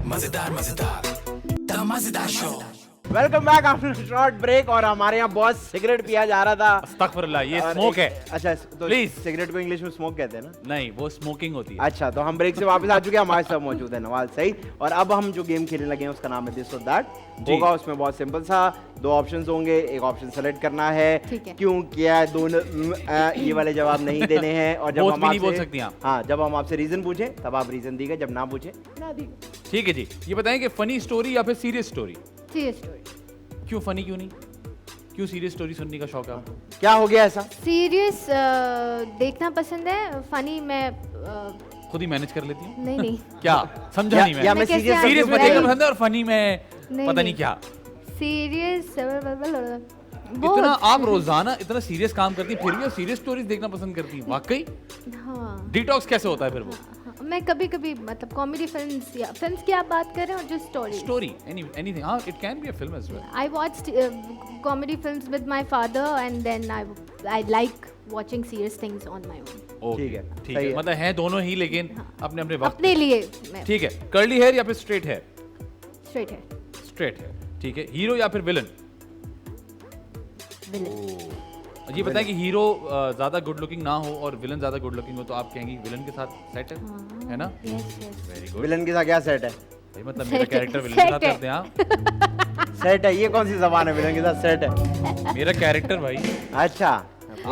S5: मजेदार मजेदार द मजेदार show.
S3: Welcome back after short break. और हमारे यहाँ बहुत सिगरेट पिया जा रहा था।
S2: अस्तगफिरुल्लाह, ये
S3: और
S2: स्मोक है।
S3: अच्छा तो
S2: Please।
S3: सिगरेट को इंग्लिश में स्मोक कहते हैं ना?
S2: नहीं, वो स्मोकिंग होती है।
S3: अच्छा, तो हम ब्रेक से वापस आ चुके हैं, हमारे साथ मौजूद है नवाल सईद। और अब हम जो गेम खेलने लगे हैं उसका नाम है दिस और दैट होगा। उसमें बहुत सिंपल सा 2 ऑप्शंस होंगे, एक ऑप्शन सेलेक्ट करना है,
S4: ठीक है।
S3: क्यों किया, दोनों ये वाले जवाब नहीं देने हैं। और जब
S2: Both
S3: हम
S2: भी नहीं बोल
S3: आपसे
S2: सकती आप।
S3: हाँ, जब हम आपसे रीजन पूछें तब आप रीजन दीजिए, जब ना पूछे ना दीजिए।
S2: ठीक है जी, ये बताएं कि फनी स्टोरी या फिर सीरियस स्टोरी?
S4: Serious story.
S2: क्यों फनी, क्यों नहीं, क्यों सीरियस स्टोरी सुनने का शौक है आपको?
S3: क्या हो गया ऐसा?
S4: सीरियस देखना पसंद है, फनी मैं
S2: खुद ही मैनेज कर लेती हूँ?
S4: नहीं नहीं
S2: क्या समझा नहीं
S3: या
S2: मैं?
S3: मैं
S4: कैसे
S3: सीरियस
S4: आगे
S2: सीरियस में
S4: बढ़ाई?
S2: देखना पसंद है और फनी में
S4: नहीं,
S2: पता नहीं
S4: नहीं।
S2: क्या।
S4: सीरियस
S2: इतना आप रोजाना इतना सीरियस काम करती हैं, फिर भी आप सीरियस स्टोरीज देखना पसंद करती हैं? वाकई
S4: हाँ,
S2: डिटॉक्स कैसे होता है फिर वो?
S4: हाँ, मैं कभी कभी मतलब कॉमेडी फिल्म्स या फिल्म्स की आप बात कर रहे हो, जस्ट स्टोरी।
S2: स्टोरी एनीथिंग, हाँ, it can be a film as well.
S4: I watched comedy films with my father and then I like watching serious things on my own.
S2: Okay,
S3: ठीक है,
S2: ठीक
S3: सही
S2: है,
S3: है।
S2: मतलब है दोनों ही, लेकिन अपने अपने वक्त।
S4: अपने लिए मैं
S2: ठीक है, कर्ली हेयर या फिर स्ट्रेट हेयर?
S4: straight है
S2: स्ट्रेट हेयर, ठीक है। हीरो या फिर विलन?
S4: villain.
S2: ये बताएं कि हीरो ज्यादा गुड लुकिंग ना हो और विलन ज्यादा गुड लुकिंग हो तो आप कहेंगी विलन के साथ सेट है ना?
S4: Yes, yes.
S2: Very good.
S3: Villain के साथ क्या सेट है?
S2: भाई मतलब
S4: Set
S2: मेरा
S4: है,
S2: कैरेक्टर विलन के साथ
S4: set है।
S2: करते हैं आप?
S3: सेट है, ये कौन सी जबान है? विलन के साथ सेट है?
S2: मेरा कैरेक्टर भाई।
S3: अच्छा,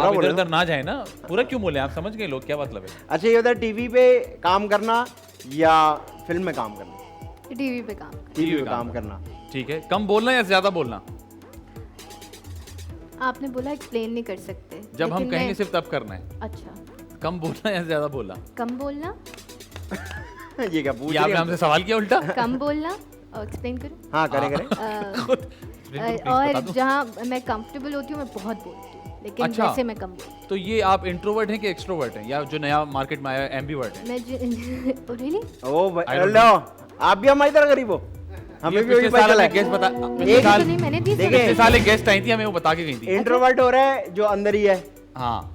S2: आप इधर उधर ना जाए ना, पूरा क्यों बोले आप, समझ गए लोग क्या मतलब है।
S3: अच्छा ये बता, टीवी पे काम करना या फिल्म में काम करना?
S4: टीवी पे काम करना।
S3: टीवी पे काम करना,
S2: ठीक है। कम बोलना या ज्यादा बोलना?
S4: आपने बोला एक्सप्लेन नहीं कर सकते,
S2: जब हम
S4: लेकिन
S2: कहेंगे
S4: मैं-
S2: सिर्फ तब करना है।
S4: अच्छा,
S2: कम बोलना या ज्यादा बोलना?
S4: कम बोलना।
S3: ये क्या पूछ
S2: ये
S3: रही
S2: आपने
S3: है?
S2: हमसे सवाल किया उल्टा।
S4: कम बोलना और एक्सप्लेन करूँ।
S3: हाँ करें करें।
S2: खुद explain करो, please, बता
S4: और
S2: दो।
S4: जहाँ मैं कंफर्टेबल होती हूँ मैं बहुत बोलती हूँ, लेकिन
S2: अच्छा।
S4: वैसे मैं कम बोलती
S2: तो ये आप इंट्रोवर्ट हैं कि एक्सट्रोवर्ट हैं, या जो नया मार्केट में आया है एम्बीवर्ट है?
S4: हूँ। मैं रियली
S3: ओ
S2: I don't
S3: लो, आप भी हमारी तरह गरीब हो, हमें भी वही
S2: पिछले
S3: पता
S2: साल
S3: चला
S2: हमें गेस्ट बता, पिछले
S3: एक-
S2: साल
S4: तो नहीं मैंने दी
S3: देखिए,
S2: पिछले साल एक गेस्ट आई थी, हमें वो बता के गई थी।
S3: इंट्रोवर्ट हो रहा है जो अंदर ही है,
S2: हाँ,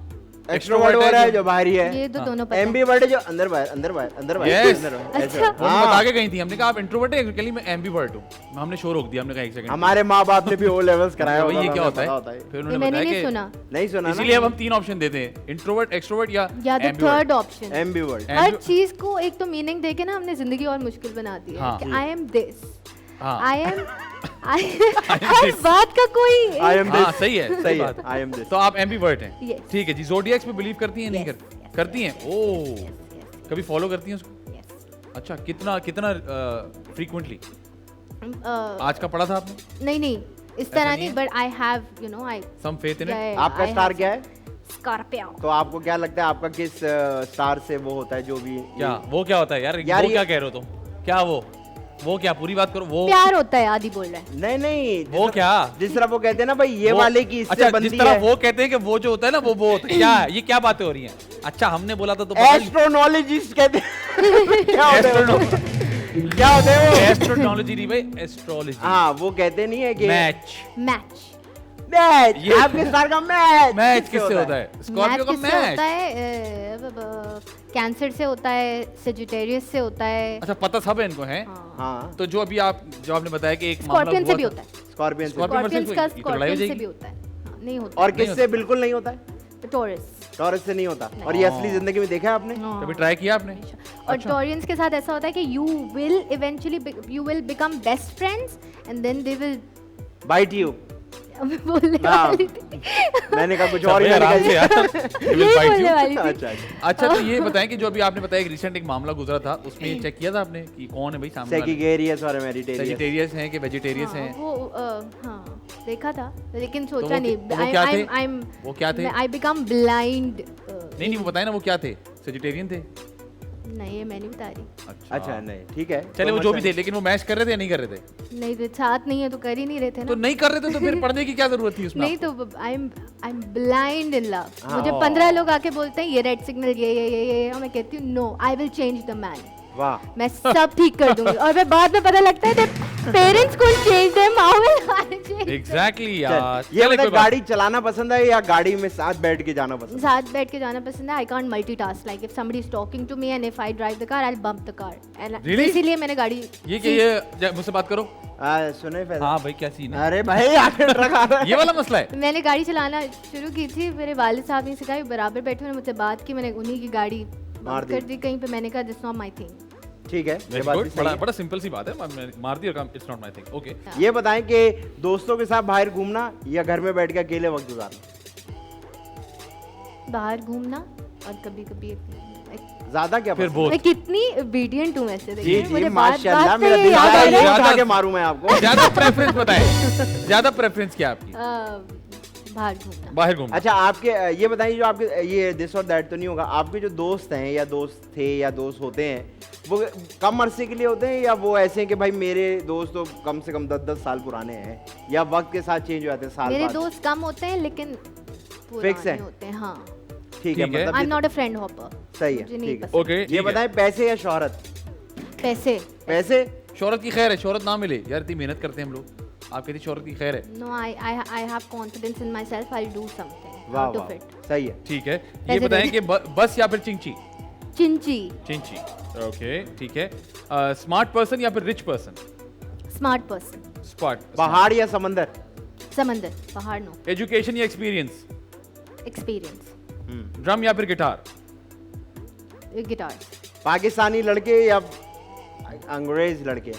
S3: एक्सट्रोवर्ट हो रहा है जो बाहर ही है,
S4: ये तो दोनों पता है।
S3: एम्बीवर्ट है जो अंदर बाहर अंदर बाहर अंदर बाहर
S2: Yes.
S3: अंदर बाहर, ऐसे।
S4: अच्छा।
S2: वो
S3: हाँ।
S2: बता के गई थी, हमने कहा आप इंट्रोवर्ट है, एक्चुअली मैं एम्बीवर्ट हूँ। हमने शो रोक दिया, हमने कहा एक सेकंड,
S3: हमारे माँ बाप ने भी ओ लेवल्स कराया
S2: वही
S3: होगा,
S2: ये क्या
S3: हमें
S2: होता
S3: पता
S2: है? फिर
S4: ये
S2: उन्होंने
S4: मैंने
S2: बताया
S4: नहीं
S2: कि
S4: सुना।
S3: नहीं सुना
S2: इसीलिए अब हम 3 ऑप्शन देते हैं, इंट्रोवर्ट, एक्सट्रोवर्ट या
S4: या तो थर्ड ऑप्शन।
S3: एम्बीवर्ट।
S4: हर चीज को एक तो मीनिंग देके ना हमने जिंदगी और मुश्किल बना दी है
S2: हाँ।
S4: कि आई एम दिस,
S2: हाँ।
S4: आई एम हर बात का कोई
S3: आई एम
S2: हाँ,
S3: दिस,
S2: सही है,
S3: सही है,
S2: बात।
S3: I am this.
S2: तो आप एम्बीवर्ट हैं।
S4: Yes.
S2: ठीक है जी। ज़ोडिएक्स पे बिलीव करती हैं नहीं
S4: Yes,
S2: करती?
S4: yes,
S2: करती हैं? ओह,
S4: yes,
S2: कभी फॉलो करती हैं उसको?
S4: yes.
S2: अच्छा, कितना कितना फ्रीक्वेंटली?
S4: अ,
S2: आज का पढ़ा था आपने?
S4: नहीं नहीं इस
S2: ऐसा
S4: तरह
S2: नहीं
S4: नहीं,
S2: है?
S4: But I have you know I
S2: some faith in it.
S3: आपका स्टार क्या है?
S4: स्कॉर्पियो।
S3: तो आपको क्या लगता है आपका किस स्टार से वो होता है जो भी
S2: क्या वो क्या होता है यार,
S3: यार
S2: वो
S3: ये-
S2: क्या कह रहे हो तुम? क्या वो क्या, पूरी बात करो। वो
S4: प्यार होता है, आदि बोल रहा है।
S3: नहीं नहीं
S2: वो
S3: जिस-
S2: क्या?
S3: जिस तरह वो कहते हैं ना भाई ये वाले की इससे
S2: अच्छा,
S3: बनती
S2: जिस तरह
S3: है।
S2: वो कहते हैं कि वो जो होता है ना वो होता है। क्या है? ये क्या बातें हो रही हैं? अच्छा, हमने बोला था तो पता नहीं।
S3: एस्ट्रोनॉलॉजिस्ट कहते हैं। क्या होते हैं वो? क्या होते हैं वो?
S2: एस्ट्रोनॉलजी नहीं भाई, एस्ट्रोलॉजी।
S3: हाँ वो कहते नहीं है कि
S2: मैच
S4: मैच
S3: मैच,
S2: ये-
S3: आपके स्टार का मैच
S2: मैच किससे होता है? स्कॉर्पियो का
S4: किससे होता
S2: मैच।
S4: है? कैंसर से होता है, सेजिटेरियस से होता है।
S2: अच्छा, पता सब है इनको है।
S4: हाँ।
S3: हाँ
S2: तो जो अभी आपने बताया कि एक मामला
S4: स्कॉर्पियन से
S2: हुआ
S4: भी
S2: था।
S4: होता है।
S3: स्कॉर्पियन से।
S2: स्कॉर्पियन
S4: स्कॉर्पियंस
S2: से
S4: का
S2: ये तो लड़ाई हो
S4: स्कॉर्पियन से
S2: जाएगी।
S4: भी होता है। हाँ, नहीं होता।
S3: और
S2: नहीं
S3: किससे बिल्कुल नहीं होता है?
S4: टॉरस।
S3: टॉरस से नहीं होता। और ये असली जिंदगी में देखा है आपने?
S2: कभी ट्राई किया आपने?
S4: और
S2: अच्छा।
S4: टॉरियंस के साथ ऐसा होता है कि you will become best friends and then they will
S3: bite you.
S4: बोलने
S3: हाँ।
S4: वाली थी।
S3: मैंने कहा कुछ और ही
S2: आराम
S3: मैंने
S2: से
S3: कहा।
S2: यार। He will
S4: यही
S2: bite
S4: बोलने
S2: you।
S4: वाली थी।
S3: अच्छा अच्छा।
S2: अच्छा, तो ये बताएं कि जो अभी आपने बताया कि रिसेंट एक मामला गुजरा था, उसमें ये चेक किया था आपने कि कौन है भाई सामने वाले?
S3: सेकिगेरियस और मेडिटेरियस।
S2: वेजिटेरियस हैं कि वेजिटेरियस
S4: हाँ,
S2: हैं?
S4: वो हाँ देखा था, लेकिन
S2: तो
S4: सोचा नहीं।
S2: वो क्या थे? वो क्या थे?
S4: I become blind.
S2: नहीं वो बताए ना, वो क्या थे? वेजिटेरियन थे?
S4: नहीं, ये मैं नहीं बता रही।
S3: अच्छा नहीं ठीक है।
S2: चले,
S3: कोई
S2: वो जो भी
S3: मसला
S2: थे, लेकिन वो मैच कर रहे थे या नहीं कर रहे थे?
S4: नहीं तो साथ नहीं है तो कर ही नहीं रहे थे
S2: तो
S4: ना।
S2: नहीं कर रहे थे तो फिर पढ़ने की क्या जरूरत थी उसमें?
S4: नहीं तो I am blind in love.
S3: हाँ।
S4: मुझे 15 लोग आके बोलते हैं ये रेड सिग्नल ये और मैं कहती हूँ no, I will change the man.
S3: वाह।
S4: मैं सब ठीक कर दूंगी। और फिर बाद में पता लगता है पेरेंट्स को change them, how will
S2: exactly यार।
S3: ये
S2: चले,
S3: बता
S2: कोई बात
S3: गाड़ी चलाना पसंद है या गाड़ी में साथ बैठ के जाना पसंद
S4: साथ बैठ के जाना पसंद है। I can't multitask, like if somebody is talking to me and if I drive the car I'll bump the car and
S2: Really?
S4: इसीलिए मैंने गाड़ी
S2: ये कि ये मुझसे बात करो।
S3: है? सुने फैजल?
S2: हाँ भाई, क्या सीन है?
S3: अरे भाई आगे ट्रक आ रहा है।
S2: ये वाला मसला है।
S4: मैंने गाड़ी चलाना शुरू की थी, मेरे वालिद साहब ने सिखाई, बराबर बैठे उन्होंने मुझसे बात की, मैंने उन्हीं की गाड़ी
S3: मार
S4: बंद कर दी कहीं पे। मैंने कहा दिस नॉट माय थिंग।
S3: ठीक है ये
S2: Very
S3: बात
S2: good,
S3: भी सही
S2: बड़ा
S3: है।
S2: बड़ा सिंपल सी बात है, मार दी और काम, it's not my thing. Okay.
S3: ये बताएं कि दोस्तों के साथ बाहर घूमना या घर में बैठ के अकेले वक्त गुजारना?
S4: बाहर घूमना और कभी कभी
S3: ज्यादा क्या
S2: फिर
S3: पसंद?
S2: बोथ।
S4: मैं कितनी obedient हूँ वैसे।
S3: जी
S4: देखिए
S3: जी
S4: मुझे बात
S3: माशाल्लाह,
S4: बात
S3: मेरा
S4: से
S3: दिल
S4: याद
S3: चाह रहा
S4: आ
S3: है
S4: रहा
S3: ये
S4: है।
S3: उठा के मारूं मैं आपको।
S2: ज्यादा प्रेफरेंस बताएं, ज्यादा प्रेफरेंस क्या है आपकी?
S4: बाहर घूमना।
S2: बाहर घूमना।
S3: अच्छा आपके ये बताइए जो आपके ये दिस और दैट तो नहीं होगा, आपके जो दोस्त हैं या दोस्त थे या दोस्त होते हैं वो कम अरसे के लिए होते हैं या वो ऐसे हैं कि भाई मेरे दोस्त तो कम से कम 10-10 साल पुराने हैं या वक्त के साथ चेंज हो जाते हैं साल
S4: मेरे
S3: बाद?
S4: दोस्त कम होते हैं लेकिन
S3: Fix है?
S4: पुराने होते हैं। हाँ,
S3: ठीक है
S2: ठीक है।
S3: मतलब
S4: आई एम
S3: ये-
S4: नॉट अ फ्रेंड हॉपर।
S3: सही है
S4: मुझे नहीं
S3: ठीक है।
S4: पसंद।
S2: ओके,
S3: ये बताएं पैसे या शोहरत?
S4: पैसे।
S3: पैसे?
S2: शोहरत की खैर है, शोहरत ना मिले यार, इतनी मेहनत करते हैं हम लोग, आप कहती शोहरत की खैर है।
S4: No, I have confidence in myself. I'll do something
S3: वाह
S4: out of
S3: वाह
S4: it.
S3: सही है।
S2: ठीक है। ये
S4: पैसे
S2: बताएं
S4: दे
S2: कि बस या फिर चिंची?
S4: चिंची।
S2: चिंची, ओके ठीक है। स्मार्ट पर्सन या फिर rich person?
S4: Smart person.
S2: Smart.
S3: पहाड़ या समंदर?
S4: समंदर। पहाड़ नो।
S2: एजुकेशन या एक्सपीरियंस?
S4: एक्सपीरियंस।
S2: ड्रम या फिर गिटार?
S4: गिटार।
S3: पाकिस्तानी लड़के या अंग्रेज लड़के?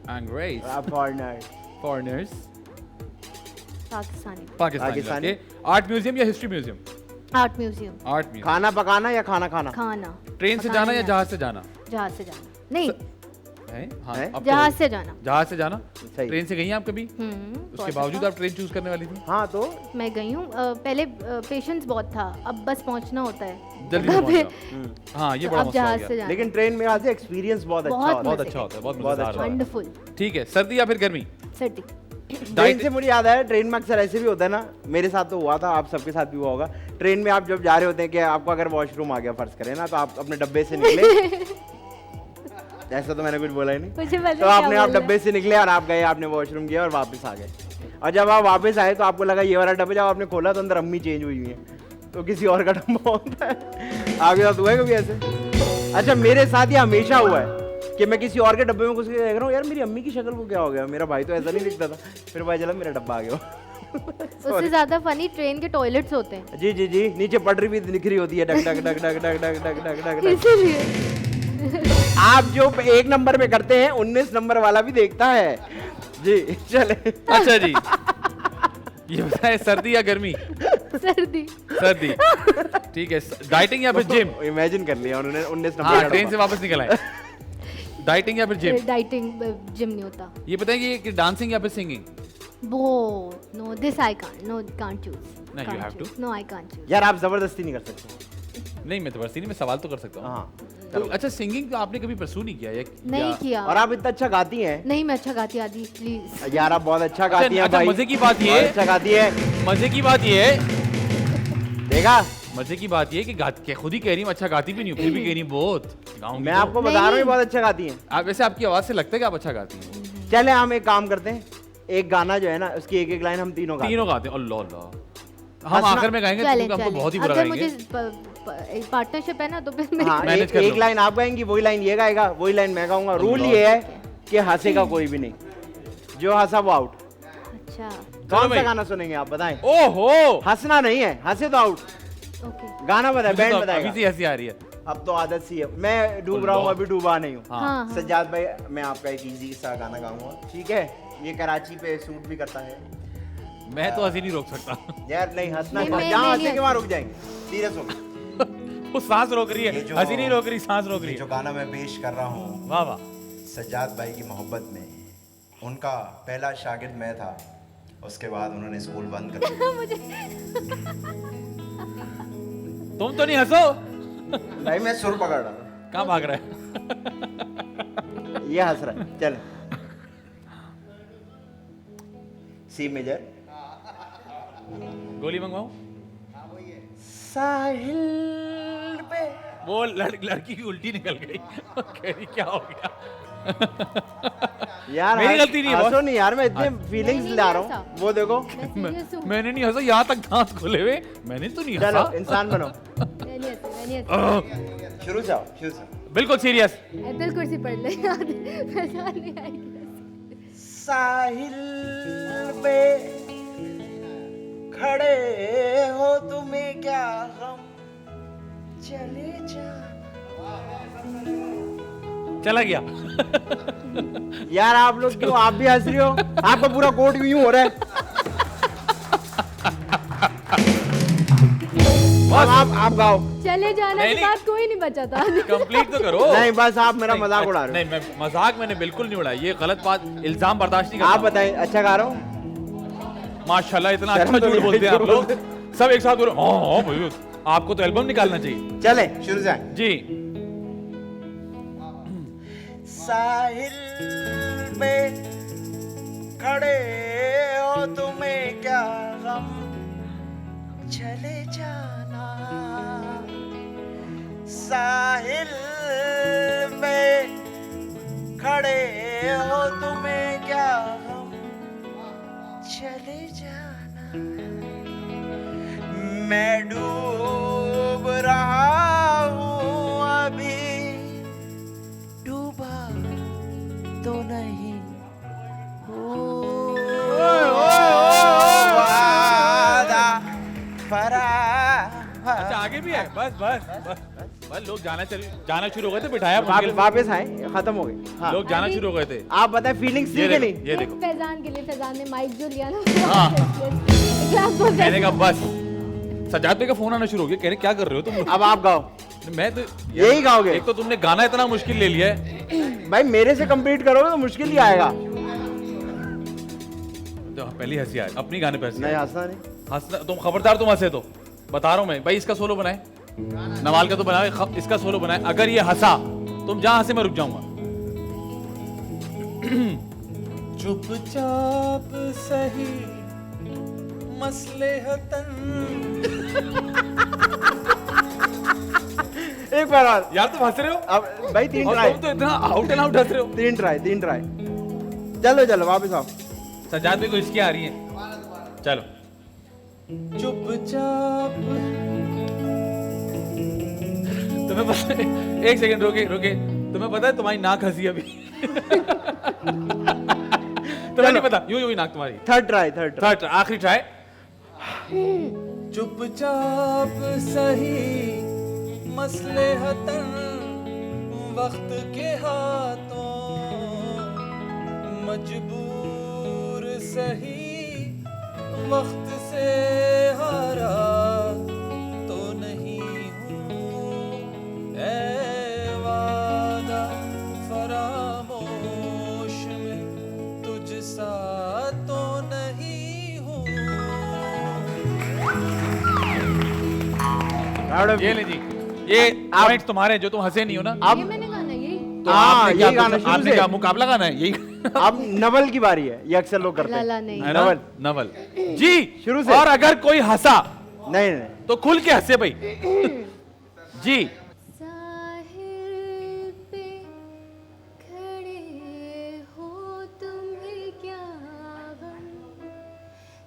S2: अंग्रेज।
S3: फॉरेनर?
S2: फॉरेनर्स।
S4: पाकिस्तानी।
S2: पाकिस्तानी
S3: पाकिस्तानी।
S2: लड़के। आर्ट म्यूजियम या history museum?
S4: Art museum.
S2: Art museum.
S3: खाना पकाना या खाना खाना?
S4: खाना।
S2: ट्रेन से जाना या जहाज से जाना?
S4: जहाज से जाना। नहीं
S2: है? हाँ,
S3: है?
S2: अब तो
S4: जहाज से जाना।
S2: जहाज से जाना।
S3: सही।
S2: ट्रेन से गई हैं आप कभी? उसके बावजूद आप ट्रेन चूज करने वाली थी?
S3: हाँ तो
S4: मैं गई हूँ। पहले पेशेंस बहुत था, अब बस पहुँचना होता है
S2: जल्दी से पहुंच जाओ। हाँ, ये
S4: तो
S2: बड़ा
S4: अब
S2: मसला हो
S4: जहाज
S2: गया।
S4: से जाना।
S3: लेकिन ट्रेन में आज एक्सपीरियंस बहुत अच्छा होता है।
S2: बहुत अच्छा होता है, बहुत मजेदार होता है।
S4: वंडरफुल।
S2: ठीक है, सर्दी या फिर गर्मी?
S4: सर्दी।
S3: ट्रेन से मुझे याद आया, ट्रेन में अक्सर ऐसे भी होता है ना, मेरे साथ तो हुआ था, आप सबके साथ भी हुआ होगा। ट्रेन में आप जब जा रहे होते हैं कि आपको अगर वॉशरूम आ गया फर्ज करें ना, तो आप अपने डब्बे से निकले ऐसा तो मैंने कुछ बोला ही नहीं,
S4: मुझे पता
S3: तो आपने आप डब्बे से निकले और आप गए, आपने वॉशरूम किया और वापस आ गए। और जब आप वापस आए तो आपको लगा ये वाला डब्बा, जब आपने खोला तो अंदर अम्मी चेंज हुई है, तो किसी और का डब्बा होता है। आपके साथ हुआ है कभी ऐसे? अच्छा, मेरे साथ ये हमेशा हुआ है कि मैं किसी और के डब्बे में घुस के देख रहा हूँ, यार मेरी अम्मी की शक्ल को क्या हो गया, मेरा भाई तो ऐसा नहीं दिखता था, फिर पता चला मेरा डब्बा आ गया।
S4: उससे ज्यादा फनी ट्रेन के टॉयलेट्स होते हैं।
S3: जी जी जी, नीचे पटरी भी दिख रही होती है, duck duck duck duck duck duck duck duck duck duck.
S4: इसीलिए
S3: आप जो 1 नंबर पे करते हैं 19 नंबर वाला भी देखता है जी। चले।
S2: अच्छा जी, ये बताएं सर्दी या गर्मी?
S4: सर्दी।
S2: सर्दी। ठीक है, डाइटिंग या फिर जिम?
S3: इमेजिन कर लिया उन्होंने 19 नंबर
S2: हाँ,
S3: का
S2: ट्रेन से
S3: डब्बा।
S2: वापस निकल आए। डाइटिंग या फिर जिम?
S4: डाइटिंग, जिम नहीं होता।
S2: ये बताएं कि डांसिंग या फिर singing?
S4: Both. No, this I can't. No, can't choose.
S2: No, you
S4: Can't
S2: have to.
S4: choose. No, I can't choose.
S3: यार आप जबरदस्ती नहीं कर सकते।
S2: नहीं, मैं जबरदस्ती नहीं, मैं सवाल तो कर सकता हूँ।
S3: हाँ
S2: तो अच्छा, सिंगिंग तो आपने कभी परसू नहीं किया
S4: नहीं किया।
S3: और आप इतना अच्छा गाती हैं।
S4: नहीं, मैं अच्छा गाती आदि प्लीज।
S3: यार आप बहुत अच्छा गाती हैं
S2: अच्छा,
S3: भाई।
S2: मजे की बात ये
S3: बहुत अच्छा गाती है।
S2: मजे की बात ये
S3: देखा,
S2: मजे की बात ये कि खुद ही कह रही हूँ अच्छा गाती भी नहीं हूँ, फिर भी कह रही हूँ बहुत गाऊंगी
S3: मैं
S2: तो।
S3: आपको बता रहा हूँ ये बहुत अच्छा गाती हैं।
S2: आप वैसे आपकी आवाज से लगता है कि आप अच्छा गाती हैं।
S3: चले हम एक काम करते हैं, एक गाना जो है ना उसकी एक एक लाइन हम तीनों गाते हैं।
S2: तीनों गाते हैं। अल्लाह अल्लाह, हम आखिर में गाएंगे क्योंकि हमको बहुत ही बुरा
S4: अगर
S2: गाएंगे।
S4: मुझे पार्टनरशिप है ना तो फिर मैं
S3: हाँ,
S2: मैनेज कर
S3: एक
S2: लो।
S3: लाइन आप गाएंगी, वही लाइन ये गाएगा, वही लाइन मैं गाऊंगा। रूल ये है कि हंसेगा कोई भी नहीं, जो हंसा वो आउट।
S4: अच्छा
S3: कौन
S2: भाई।
S3: सा गाना सुनेंगे आप बताएं?
S2: ओहो,
S3: हंसना नहीं है, हंसे तो आउट।
S4: ओके।
S3: गाना बताए,
S2: मुझे
S3: बैंड
S2: तो
S3: बताएगा।
S2: अभी से हंसी आ रही है।
S3: अब तो आदत सी है, मैं डूब रहा हूँ अभी डूबा नहीं हूँ।
S4: हाँ हाँ।
S3: सज्जाद भाई, मैं आपका एक इजी सा गाना गाऊंगा, ठीक है? ये कराची पे सूट भी करता है।
S2: मैं तो हंसी नहीं रोक सकता।
S3: यार नहीं हंसना,
S4: नहीं, मैं
S3: जहाँ
S4: नहीं
S3: हंसेंगे वहाँ
S4: हंसती।
S3: रुक जाएंगे। सीरियस हो।
S2: वो सांस रोक रही
S6: ये
S2: है,
S6: जो-
S2: हंसी नहीं रोक रही, सांस रोक रही
S6: ये जो
S2: है।
S6: गाना मैं पेश कर रहा हूँ
S2: वाह वाह।
S6: सज्जाद भाई की मोहब्बत में, उनका पहला शागिर्द मैं था, उसके बाद उन्होंने स्कूल बंद कर दिया।
S2: तुम तो नहीं हंसो।
S3: भाई मैं सुर पकड़ रहा हूँ,
S2: कहाँ भाग रहा है?
S3: ये हंस रहा है। चल सी मेजर।
S2: गोली मंगवाऊं?
S3: साहिल पे
S2: वो लड़की की उल्टी निकल गई। कह रही क्या हो गया?
S3: यार
S2: मेरी गलती नहीं है
S3: हंसो
S2: बॉस।
S3: नहीं यार, मैं इतने फीलिंग्स
S4: नहीं,
S3: ला
S4: नहीं
S3: रहा हूँ।
S4: हंसा।
S3: वो देखो,
S4: मैं serious हूँ।
S2: मैंने नहीं हंसा, यहाँ तक दांत खुले हुए, मैंने तो नहीं
S3: चलो
S2: हंसा।
S3: इंसान बनो।
S4: मैं नहीं हंसी।
S3: शुरू से आओ, शुरू से।
S2: बिल्कुल सीरियस।
S4: अदल कुर्सी पढ़ ले पहचान नहीं आएगी।
S3: साहिल पे खड़े हो, तुम्हें क्या गम, चले जाना।
S2: चला गया।
S3: यार आप लोग क्यों, आप भी हंस रही हो? आपका पूरा कोट यूं हो रहा है। आप गाओ।
S4: चले जाना
S2: नहीं,
S4: के
S2: नहीं।
S4: बाद कोई नहीं बचा था।
S2: कंप्लीट तो करो।
S3: नहीं बस आप मेरा
S2: नहीं,
S3: मजाक उड़ा रहे
S2: नहीं, मैं मजाक मैंने बिल्कुल नहीं उड़ाया, ये गलत बात, इल्जाम बर्दाश्त नहीं
S3: हो। आप
S2: करता।
S3: बताएं, अच्छा गा रहा हूँ?
S2: माशाल्लाह, इतना
S3: शर्म
S2: अच्छा
S3: तो
S2: झूठ
S3: नहीं
S2: बोलते हैं
S3: आई,
S2: आप लोग। सब एक साथ बोलो हाँ भाई, आपको तो एल्बम निकालना चाहिए।
S3: चले शुरू से।
S2: जी।
S3: साहिल पे खड़े हो, तुम्हें क्या गम, चले जाना। साहिल पे खड़े हो, तुम्हें क्या गम, चले जाना। मैं डूब रहा हूँ अभी, डूबा तो नहीं वादा फरा।
S2: अच्छा आगे भी है? बस बस बस बस लोग जाना शुरू हो गए थे, बिठाया मुश्किल में।
S3: वापस आए, खत्म हो गई। हाँ।
S2: लोग जाना शुरू हो गए थे।
S3: आप बताएं फीलिंग्स
S2: ये
S3: थी कि
S2: देखो,
S3: नहीं?
S2: ये देखो।
S4: फैजान के लिए, फैजान ने माइक जो लिया ना
S2: हाँ।
S4: क्लास को
S2: मैंने कहा बस सजाद भाई का फोन आना शुरू हो गया, कह रहे क्या कर रहे हो तुम?
S3: अब आप गाओ।
S2: मैं तो
S3: यही गाओगे?
S2: एक तो तुमने गाना इतना मुश्किल ले लिया है
S3: भाई मेरे से कंप्लीट करोगे तो मुश्किल ही आएगा।
S2: तो पहली हंसी आए अपनी गाने पे
S3: नहीं हंसना नहीं।
S2: हंसना तुम खबरदार, तुम हंसे तो बता रहा हूं मैं भाई। इसका सोलो बनाए, नवाल का तो बनाए, इसका सोलो बनाए। अगर ये हंसा तुम जहां हंसे मैं रुक जाऊंगा।
S5: चुपचाप सही मसलेहतन।
S3: एक बार और।
S2: यार तुम हंस रहे हो
S3: अब भाई 3
S2: और
S3: ट्राई।
S2: तुम तो इतना आउट एंड आउट हंस रहे हो।
S3: 3 ट्राई। चलो चलो वापस आओ।
S2: सजाद भाई को इसकी आ रही है, चलो।
S5: चुपचाप
S2: तुम्हें पता है, एक सेकंड रोके, तुम्हें पता है तुम्हारी नाक हंसी अभी। तुम्हें नहीं पता? यूं नाक तुम्हारी।
S3: Third try.
S2: आखिरी ट्राई।
S5: चुपचाप सही मसलेहतन, वक्त के हाथों मजबूर सही, वक्त से हारा तो नहीं हूँ, ऐ वादा फरामोश में तुझ सा तो नहीं हूँ।
S2: ये ले जी, ये पॉइंट्स तुम्हारे जो तुम हंसे नहीं हो ना।
S3: अब
S4: ये मैंने गाना यही।
S2: तो
S3: हाँ,
S2: आपने क्या
S3: यही गाना शुरू
S2: आपने
S3: से।
S2: क्या मुकाबला गाना है यही?
S3: अब नवल की बारी है, ये अक्सर लोग करते हैं।
S4: लाला नहीं।
S2: है ना? नवल जी
S3: शुरू से।
S2: और अगर कोई हंसा
S3: नहीं
S2: तो खुल के हंसे भाई। जी
S4: साहिल पे खड़े हो तुम्हें क्या गम,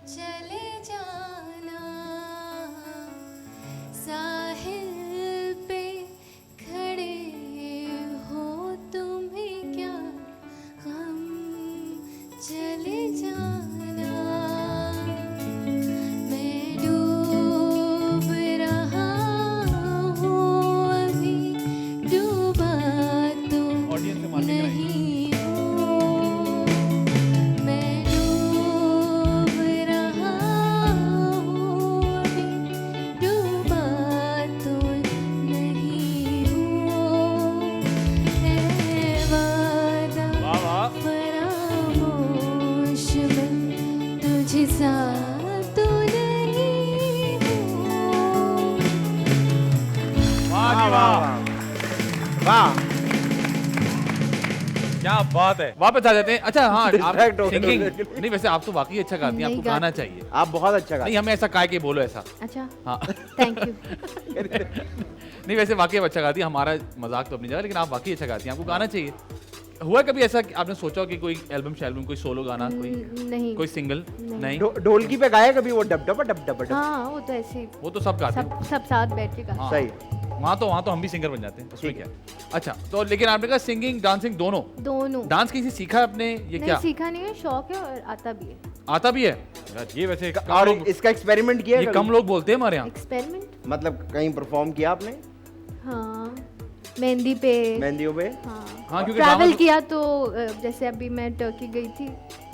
S4: चले जाना। साहिल पे खड़े हो तुम्हें क्या गम, चले जाना। मैं डूब रहा हूँ अभी, डूबा तो
S2: ऑडियंस से मार्किंग कराइए।
S4: नहीं हूँ। मैं डूब रहा हूँ अभी, डूबा तो नहीं हूँ। ऐ वादा
S2: वाह वाह।
S4: फरामोश में तुझ सा तो नहीं हूँ।
S2: वाह जी वाह,
S3: वाह।
S2: क्या बात है। वापस आ जाते हैं। अच्छा हाँ, आप
S3: Distract हो गए
S2: सिंगिंग
S3: तो।
S2: नहीं, वैसे आप तो वाकई अच्छा गाती हैं,
S4: नहीं
S2: आपको गाना चाहिए।
S3: आप बहुत अच्छा गाते
S2: नहीं हमें ऐसा काय के बोलो ऐसा।
S4: अच्छा,
S2: हाँ
S4: थैंक यू।
S2: नहीं वैसे वाकई अच्छा गाती है, हमारा मजाक तो अपनी जगह, लेकिन आप वाकई अच्छा गाती हैं, आपको गाना चाहिए। हुआ कभी ऐसा कि आपने सोचा हो कि कोई एल्बम कोई सोलो गाना,
S4: नहीं।
S2: कोई सिंगल? नहीं
S3: ढोलकी पे गाया कभी वो dub dub dub dub dub?
S4: हाँ, वो तो ऐसे ही
S2: वो तो सब गाते हैं।
S4: सब साथ बैठ के गाते।
S2: हाँ।
S3: सही।
S2: वहाँ तो हम भी सिंगर बन जाते हैं, उसमें
S3: ठीक
S2: क्या। अच्छा तो लेकिन आपने कहा सिंगिंग डांसिंग दोनों।
S4: दोनों।
S2: डांस किसी सीखा है आपने? ये
S4: नहीं,
S2: क्या
S4: सीखा नहीं है, शौक है और आता भी है।
S2: आता भी है यार? ये वैसे कम
S3: और
S2: लोग,
S3: इसका एक्सपेरिमेंट किया
S2: ये
S3: कभी?
S2: कम लोग बोलते हैं हमारे यहाँ।
S4: एक्सपेरिमेंट।
S3: मतलब कहीं परफॉर्म किया आपने
S4: हाँ, मेहंदी पे।
S3: मेहंदियों पे?
S2: हाँ, क्योंकि
S4: ट्रैवल
S2: दामाद-
S4: किया तो जैसे अभी मैं टर्की गई थी,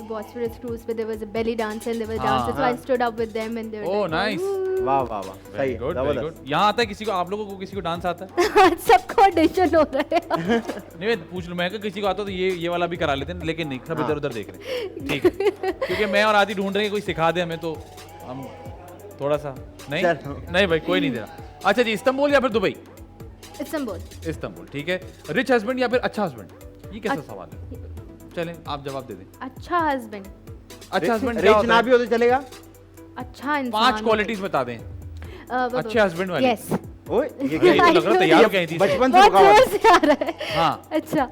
S4: बॉस्फोरस क्रूज पे there was a belly dance and there was
S2: हाँ,
S4: dancers, so I stood up with them and they were
S2: oh nice,
S3: वाह वाह वाह, सही
S2: वेरी
S3: है,
S2: गुड वेरी
S3: जबरदस्त।
S2: गुड। यहाँ आता है किसी को, आप लोगों को किसी को डांस आता है?
S4: सबको ऑडिशन हो रहा है।
S2: नहीं मैं पूछ लूँ, मैं कि किसी को आता तो ये वाला भी करा लेते हैं, लेकिन नहीं, सब इधर उधर देख रहे हैं। ठीक है, क्योंकि मैं और आदि ढूंढ रहे हैं कोई सिखा दे हमें, तो हम थोड़ा सा नहीं
S3: चलो।
S2: नहीं भाई कोई नहीं दे रहा। अच्छा जी, इस्तांबुल या फिर दुबई?
S4: इस्तांबुल।
S2: इस्तांबुल ठीक है। रिच हस्बैंड या फिर अच्छा हस्बैंड? ये कैसा सवाल है? चलें आप जवाब दे दें।
S4: अच्छा हस्बैंड।
S2: अच्छा हस्बैंड
S3: रिच ना भी हो तो चलेगा?
S4: अच्छा इंसान।
S2: 5 क्वालिटीज बता दें अच्छे husband वाली।
S4: यस।
S3: ओए ये
S2: ये
S3: क्या?
S2: तो लग रहा तैयार हो गई थी।
S3: बचपन से
S4: बहुत
S3: रुका हुआ
S4: जोर से आ रहा है।
S2: हाँ
S4: अच्छा,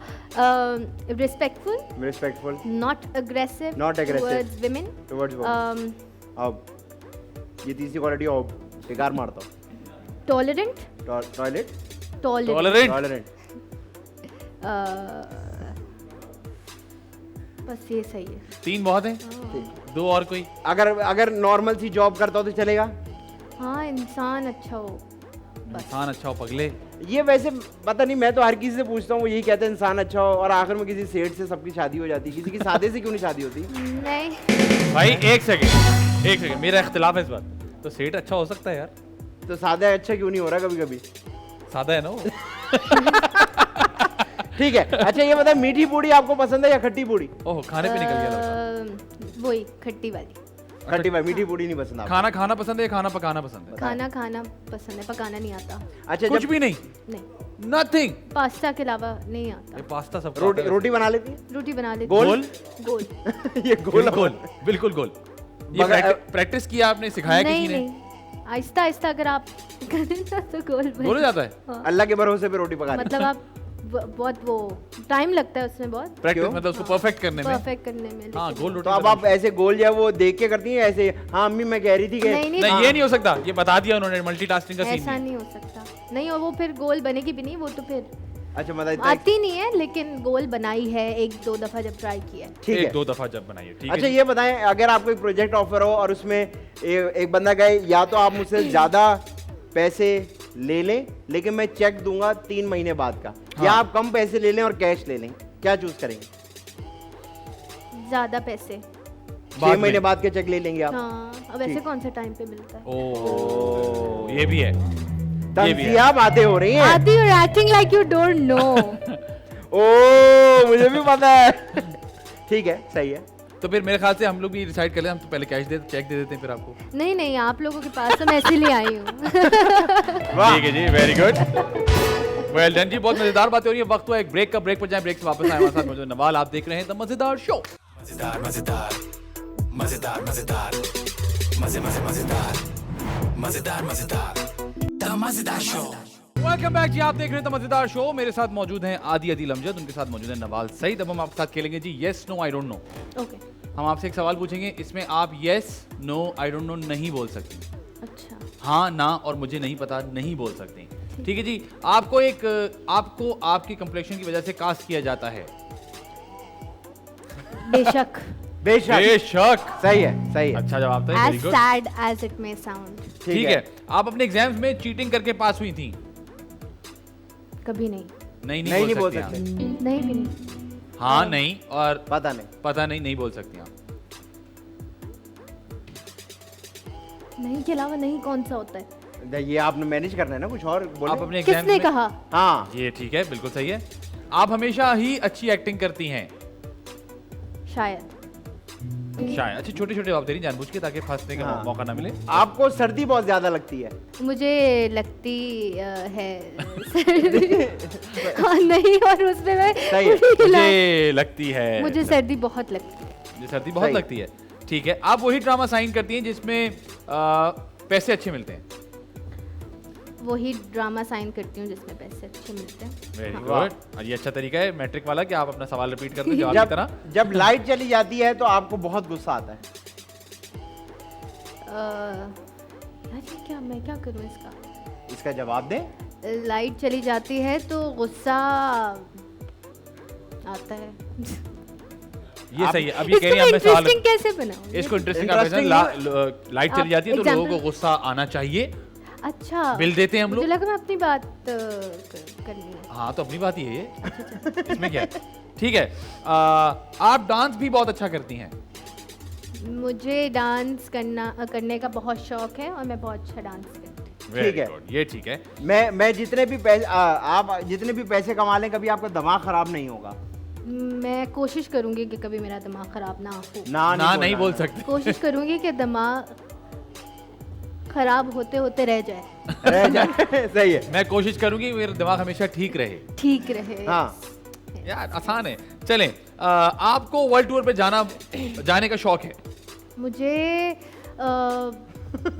S4: respectful,
S3: respectful
S4: not aggressive,
S3: Not aggressive.
S4: Towards women,
S3: towards अब ये तीसरी क्वालिटी और बेकार मारता हूँ।
S4: Tolerant,
S3: toilet
S2: tolerant.
S3: टॉलरेंट
S4: बस ये सही है।
S2: 3 बहुत हैं, 2 और कोई?
S3: अगर नॉर्मल सी जॉब करता हो तो चलेगा?
S4: हाँ, इंसान अच्छा हो बस।
S2: इंसान अच्छा हो पगले।
S3: ये वैसे पता नहीं, मैं तो हर किसी से पूछता हूँ, वो यही कहते हैं इंसान अच्छा हो, और आखिर में किसी सेठ से सबकी शादी हो जाती है, किसी की सादे से क्यों नहीं शादी होती?
S4: नहीं,
S2: भाई एक सेकंड मेरा इख्तिलाफ है इस बात। तो सेठ अच्छा हो सकता है यार?
S3: तो सादा अच्छा क्यों नहीं हो रहा कभी कभी?
S2: सादा है ना वो।
S3: ठीक है, अच्छा ये बताए मीठी पूड़ी आपको पसंद है या खट्टी पूड़ी?
S2: ओह, खाने पे निकल गया।
S4: वही खट्टी वाली।
S3: खट्टी वाली, मीठी पूड़ी नहीं पसंद आपको?
S2: खाना खाना पसंद है या खाना पकाना पसंद है?
S4: खाना खाना पसंद है, पकाना नहीं आता।
S3: अच्छा,
S2: कुछ भी नहीं,
S4: नहीं,
S2: नथिंग।
S4: पास्ता के अलावा नहीं आता।
S2: ये पास्ता सब
S3: रोटी बना लेती है?
S4: रोटी बना लेती
S3: गोल?
S4: गोल
S3: ये गोल
S2: गोल, बिल्कुल गोल। ये प्रैक्टिस किया आपने, सिखाया किसी ने?
S4: नहीं, आहिस्ता आहिस्ता अगर आप करें ना तो गोल
S2: हो जाता है।
S3: अल्लाह के भरोसे पे रोटी पका
S4: मतलब आप बहुत वो टाइम लगता है उसमें, बहुत
S2: प्रैक्टिस मतलब उसको परफेक्ट करने में।
S4: परफेक्ट करने में।
S2: हाँ, गोल रोटी।
S3: तो अब आप ऐसे गोल या वो देख के करती हैं ऐसे? हाँ अम्मी मैं कह रही थी कि
S4: नहीं,
S2: नहीं, ये नहीं हो सकता, ये बता दिया उन्होंने, मल्टीटास्किंग का सीन
S4: ऐसा नहीं हो सकता। नहीं, और वो फिर गोल बनेगी भी नहीं, वो तो फिर
S3: अच्छा मतलब
S4: आती नहीं है, लेकिन गोल बनाई है एक दो दफा जब ट्राई किया है।
S3: ठीक है,
S2: एक दो दफा जब बनाई है। ठीक है।
S3: अच्छा ये बताएं, अगर आपको एक प्रोजेक्ट ऑफर हो और उसमें एक बंदा कहे या तो आप मुझसे ज्यादा पैसे ले लें लेकिन मैं चेक दूंगा 3 महीने बाद का, या आप कम पैसे ले लें और कैश ले लें, क्या चूज करेंगे?
S4: ज्यादा पैसे।
S3: 6 महीने बाद के चेक ले लेंगे आप?
S4: हाँ, अब ऐसे कौन सा टाइम पे मिलता है?
S2: ओह, ये भी है।
S3: तंजिया बातें हो रही हैं।
S4: Adi you acting like you don't know.
S3: ओ मुझे भी पता है। ठीक है, सही है।
S2: तो फिर मेरे ख्याल से हम लोग भी डिसाइड कर ले, हम तो पहले कैश चेक दे देते हैं फिर आपको।
S4: नहीं नहीं, आप लोगों के पास तो मैं इसीलिए आई हूँ।
S2: ठीक है जी, वेरी गुड, वेल डन जी। बहुत मजेदार बातें हो रही है। वक्त हुआ एक ब्रेक का, ब्रेक पर जाएं, ब्रेक से वापस आए हमारे साथ मौजूद नवाल। आप देख रहे हैं द मजेदार शो।
S5: मजेदार मजेदार मजेदार मजेदार मजे मजे मजेदार मजेदार मजेदार द मजेदार शो।
S2: वेलकम बैक जी, आप देख रहे हैं द मजेदार शो। मेरे साथ मौजूद हैं आदि अदील अमजद, उनके साथ मौजूद है नवाल सईद। अब हम आपके साथ खेलेंगे जी yes no I don't know.
S4: Okay.
S2: हम आपसे एक सवाल पूछेंगे, इसमें आप yes no I don't know नहीं बोल सकती।
S4: अच्छा।
S2: हाँ ना और मुझे नहीं पता नहीं बोल सकते। ठीक है जी। आपको आपकी कंप्लेक्शन की वजह से कास्ट किया जाता है।
S4: बेशक।
S3: बेशक।
S2: बेशक।
S3: सही है, सही है।
S2: अच्छा जवाब था,
S4: As
S2: very good.
S4: sad as it may sound।
S2: ठीक है। आप अपने एग्जाम्स में चीटिंग करके पास हुई थी?
S4: कभी नहीं।
S2: नहीं बोल सकते।
S4: नहीं भी नहीं।
S2: हाँ नहीं और
S3: पता
S2: नहीं बोल सकती आप।
S4: नहीं के अलावा नहीं कौन सा होता है?
S3: ये आपने मैनेज करना है ना, कुछ और बोले।
S2: आप अपने एग्जाम्स
S4: किसने
S2: में
S4: कहा?
S3: हाँ
S2: ये ठीक है, बिल्कुल सही है। आप हमेशा ही अच्छी एक्टिंग करती हैं।
S4: शायद।
S2: शायद। अच्छी छोटे छोटे जवाब दे रही जानबूझ के, ताकि फंसने का
S3: हाँ।
S2: मौका ना मिले।
S3: आपको सर्दी बहुत ज्यादा लगती है?
S4: मुझे लगती है हाँ, नहीं, और उसमें मैं
S3: सही है।
S2: मुझे लगती है।
S4: मुझे सर्दी बहुत लगती है।
S2: मुझे सर्दी बहुत
S3: सही।
S2: लगती है। ठीक है। आप वही ड्रामा साइन करती हैं जिसमें पैसे अच्छे मिलते हैं।
S4: वही ड्रामा साइन करती हूँ जिसमें पैसे अच्छे मिलते हैं।
S2: वेरी
S4: हाँ।
S2: गुड। ये अच्छा तरीका है मैट्रिक वाला कि आप अपना सवाल रिपीट करते हैं जवाब की तरह।
S3: जब लाइट चली जाती है तो आपको बहुत गुस्सा आता है?
S4: यार ये क्या, मैं क्या करूँ इसका?
S3: इसका जवाब दें।
S4: लाइट चली जाती है तो गुस्सा आता है।
S2: ये सही है। अब ये कह रही हैं मैं सवाल
S4: इंटरेस्टिंग कैसे बनाऊँ?
S2: इसको इंटरेस्टिंग का लाइट चली जाती है तो लोगों को गुस्सा आना चाहिए।
S4: अच्छा,
S2: बिल देते हैं हम लोग।
S4: मुझे लगा मैं अपनी बात करनी है।
S2: हाँ तो अपनी बात ही है ये। इसमें क्या है? ठीक है। आप डांस भी बहुत अच्छा करती हैं।
S4: मुझे डांस करने का बहुत शौक है और मैं बहुत अच्छा डांस करती हूँ।
S3: ठीक है।
S2: ये ठीक है।
S3: मैं जितने भी पैसे आप जितने भी पैसे कमा लें कभी आपका दिमाग खराब नहीं होगा?
S4: मैं कोशिश करूंगी कि कभी मेरा दिमाग खराब ना हो।
S2: ना नहीं बोल सकते।
S4: कोशिश करूंगी कि दिमाग खराब होते होते रह जाए।
S3: सही है।
S2: मैं कोशिश करूंगी मेरा दिमाग हमेशा ठीक रहे।
S4: ठीक रहे।
S3: हाँ
S2: यार आसान है। चलें, आपको वर्ल्ड टूर पे जाने का शौक है?
S4: मुझे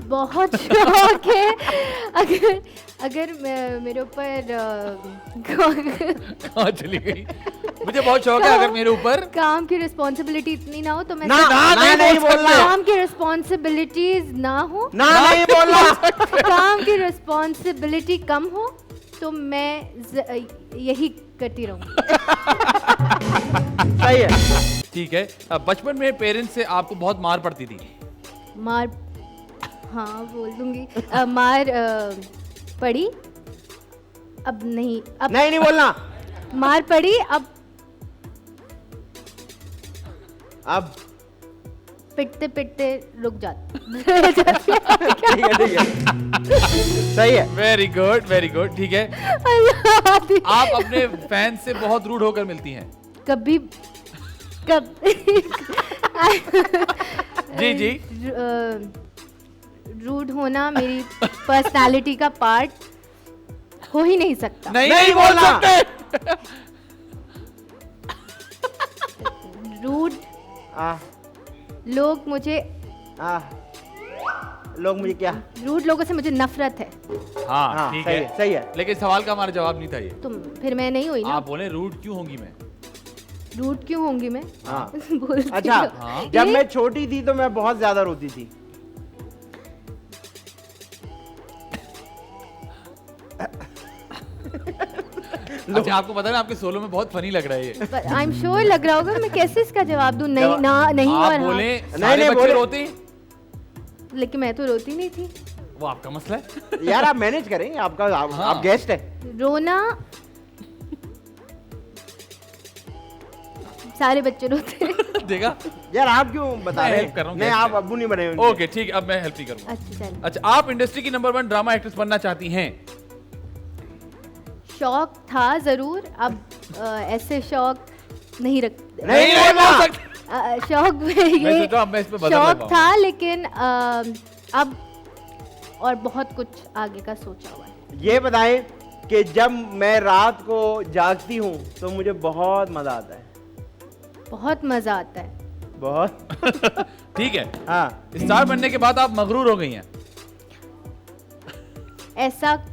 S4: बहुत शौक है। अगर मेरे ऊपर
S2: कहाँ चली गई? मुझे बहुत शौक है अगर मेरे ऊपर
S4: काम की रिस्पॉन्सिबिलिटी इतनी ना हो तो मैं
S3: नहीं बोलना।
S4: काम की रिस्पॉन्सिबिलिटीज ना हो,
S3: नहीं बोलना।
S4: काम की रिस्पॉन्सिबिलिटी कम हो तो मैं यही करती रहूं।
S3: सही है।
S2: ठीक है। बचपन में पेरेंट्स से आपको बहुत मार पड़ती थी?
S4: मार, हाँ बोल दूंगी। मार पड़ी, अब नहीं। अब
S3: नहीं बोलना।
S4: मार पड़ी, अब पिटते पिटते रुक जाती
S3: ठीक है सही है।
S2: वेरी गुड ठीक है। आप अपने फैन से बहुत रूड होकर मिलती हैं?
S4: कभी
S2: जी
S4: रूड होना मेरी पर्सनालिटी का पार्ट हो ही नहीं सकता।
S2: नहीं बोल सकते।
S4: रूड
S3: आ,
S4: लोग मुझे
S3: क्या?
S4: रूड लोगों से मुझे नफरत है।
S2: हाँ ठीक है
S3: सही है।
S2: लेकिन सवाल का हमारा जवाब नहीं था ये।
S4: तुम फिर मैं नहीं हुई ना।
S2: आप बोले रूड क्यों होंगी मैं?
S4: रूड क्यों होंगी मैं?
S3: हाँ।
S4: बोलती
S3: अच्छा
S4: हो।
S2: हाँ।
S3: जब मैं छोटी थी तो मैं बहुत ज्यादा रोती थी।
S2: अच्छा आपको पता है ना आपके सोलो में बहुत फनी लग रहा है ये।
S4: आई एम श्योर लग रहा होगा। मैं कैसे इसका जवाब दूं? नहीं ना नहीं
S2: आप
S4: और
S2: बोले
S4: हाँ।
S2: सारे बच्चे
S3: बोले।
S2: रोते हैं?
S4: लेकिन मैं तो रोती नहीं थी।
S2: वो आपका मसला है।
S3: यार आप मैनेज करें, आपका
S2: हाँ।
S3: आप गेस्ट है।
S4: रोना सारे बच्चे रोते हैं।
S2: देखा?
S3: यार आप क्यों बता
S2: मैं
S3: रहे
S2: help कर रहा हूँ,
S3: नहीं
S2: guest
S3: आप
S2: है।
S3: अब्बू नहीं बने उनके।
S2: ओके ठीक है अब मैं हेल्प ही करूंगा।
S4: अच्छा चल।
S2: अच्छा आप इंडस्ट्री की नंबर 1 ड्रामा एक्ट्रेस बनना चाहती हैं?
S4: शौक था जरूर। अब ऐसे शौक नहीं रख
S3: नहीं
S2: बोल
S3: बोलना।
S2: सकते।
S4: शौक में
S2: मैं
S4: ये
S2: सोचा अब मैं इस पे बदल
S4: शौक
S2: लेता
S4: था
S2: हूँ।
S4: लेकिन अब और बहुत कुछ आगे का सोचा हुआ है।
S3: ये बताएं कि जब मैं रात को जागती हूँ तो मुझे बहुत मजा आता है।
S4: बहुत मजा आता है।
S3: बहुत।
S2: ठीक है
S3: हाँ
S2: स्टार बनने के बाद आप मगरूर हो गई हैं?
S4: ऐसा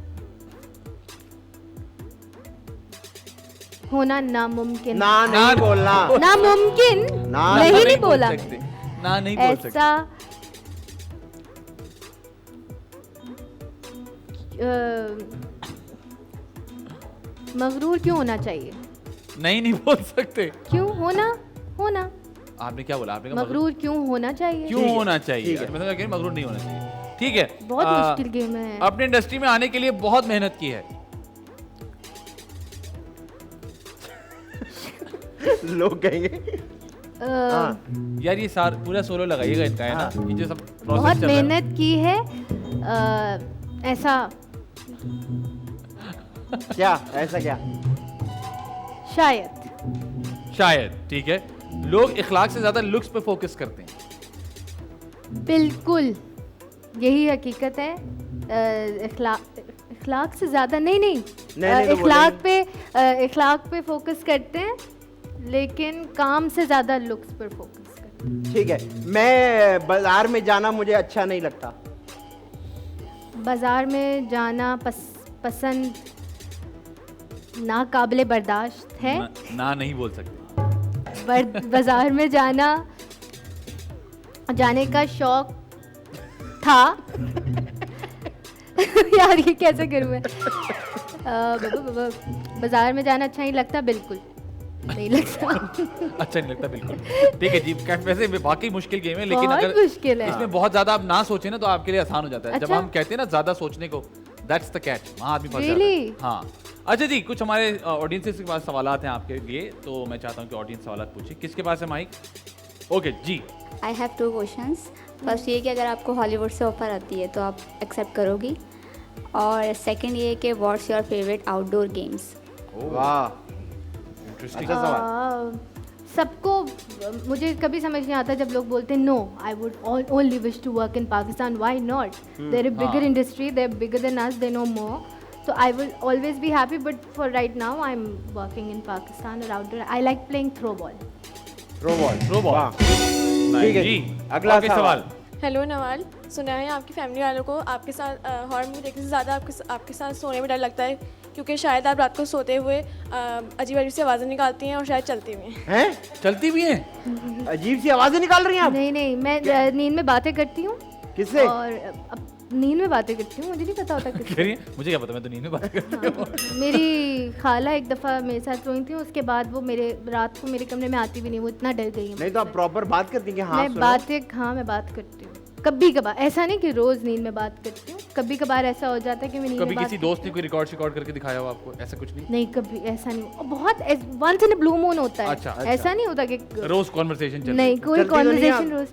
S4: होना नामुमकिन।
S3: ना नहीं बोलना।
S4: नामुमकिन
S3: ना
S4: नहीं बोला
S2: बोल सकते। ना नहीं बोल सकते।
S4: ऐसा मगरूर क्यों होना चाहिए?
S2: नहीं बोल सकते।
S4: क्यों होना
S2: आपने क्या बोला? आपने कहा
S4: मगरूर क्यों होना चाहिए?
S2: क्यों होना चाहिए?
S3: ठीक है।
S2: मतलब कि मगरूर नहीं होना चाहिए। ठीक है
S4: बहुत मुश्किल गेम है।
S2: अपने इंडस्ट्री में आने के लिए बहुत मेहनत की है।
S3: लोग कहेंगे हाँ।
S2: यार ये पूरा सोलो लगाइएगा इनका है ना ये जो सब
S4: बहुत
S2: प्रोसेस चल रहा है।
S4: मेहनत की है। ऐसा
S3: क्या ऐसा क्या?
S2: शायद ठीक है लोग इखलाक से ज्यादा लुक्स पे फोकस करते हैं।
S4: बिल्कुल यही हकीकत है। इखलाक से ज्यादा नहीं
S3: तो
S4: इखलाक पे फोकस करते हैं लेकिन काम से ज्यादा लुक्स पर फोकस करते हैं।
S3: ठीक है मैं बाजार में जाना मुझे अच्छा नहीं लगता।
S4: बाजार में जाना पसंद नाकाबिले बर्दाश्त है।
S2: ना नहीं बोल सकते।
S4: बाजार में जाने का शौक था। यार ये कैसे करूं मैं? बाजार में जाना अच्छा नहीं लगता। बिल्कुल नहीं लगता।
S2: अच्छा नहीं लगता बिल्कुल। ठीक है जी वैसे वाकई मुश्किल गेम है लेकिन
S4: बहुत
S2: अगर
S4: मुश्किल है।
S2: इसमें बहुत ज्यादा आप ना सोचे ना तो आपके लिए आसान हो जाता है। जब
S4: अच्छा?
S2: हम कहते हैं ना ज्यादा सोचने को दैट्स द कैच वहाँ आदमी फंस जाता
S4: Really?
S2: है। हाँ अच्छा जी कुछ हमारे ऑडियंसेस के पास सवालात हैं आपके लिए तो मैं चाहता हूँ कि ऑडियंस सवालात पूछे। किसके पास है माइक? ओके जी
S7: आई हैव 2 क्वेश्चंस। फर्स्ट ये कि अगर आपको हॉलीवुड से ऑफर आती है तो आप एक्सेप्ट करोगी? और सेकंड ये कि what's your favourite outdoor games?
S3: वाह
S2: इंटरेस्टिंग
S3: अच्छा सवाल।
S4: सबको मुझे कभी समझ नहीं आता जब लोग बोलते हैं no I would only wish to work in Pakistan. Why not? There is bigger industry, they are bigger than us, they know more. So I will always be happy, but for right now I'm working in Pakistan or outdoor. I like playing throw ball.
S3: Throw ball.
S2: वाह
S3: ठीक है
S2: जी
S3: अगला
S2: okay, सवाल।
S8: Hello Nawal, सुना है आपकी family वालों को आपके साथ हॉरर मूवी देखने से ज़्यादा आपके साथ सोने में डर लगता है क्योंकि शायद आप रात को सोते हुए अजीब अजीब सी आवाज़ें निकालती हैं और शायद चलती भी हैं।
S2: चलती भी हैं?
S3: अजीब सी आवाजें निकाल रही हैं आप?
S4: नहीं मैं नींद में बातें करती हूँ।
S3: किससे?
S4: और अब नींद में बातें करती हूँ, मुझे नहीं पता होता किससे।
S2: मुझे क्या पता, मैं तो नींद में बात करती हूँ।
S4: मेरी खाला एक दफ़ा मेरे साथ सोई थी, उसके बाद वो मेरे रात को मेरे कमरे में आती भी नहीं, वो इतना डर गई है।
S3: नहीं तो आप प्रॉपर बात करती हैं कि हाँ
S4: मैं बात करती हूँ कभी कभार, ऐसा नहीं कि रोज नींद में बात करती हूँ, कभी कभार ऐसा हो जाता है कि मैं नींद
S2: कभी
S4: में
S2: किसी दोस्त ने कोई रिकॉर्ड करके दिखाया हो आपको, ऐसा कुछ नहीं?
S4: नहीं कभी ऐसा नहीं, बहुत once in a blue moon होता है।
S2: अच्छा,
S4: ऐसा नहीं होता कि
S2: रोज कॉन्वर्सेशन चल
S4: नहीं, कोई
S3: चलती तो नहीं
S4: कॉन्वर्सेशन
S3: आप?
S4: रोज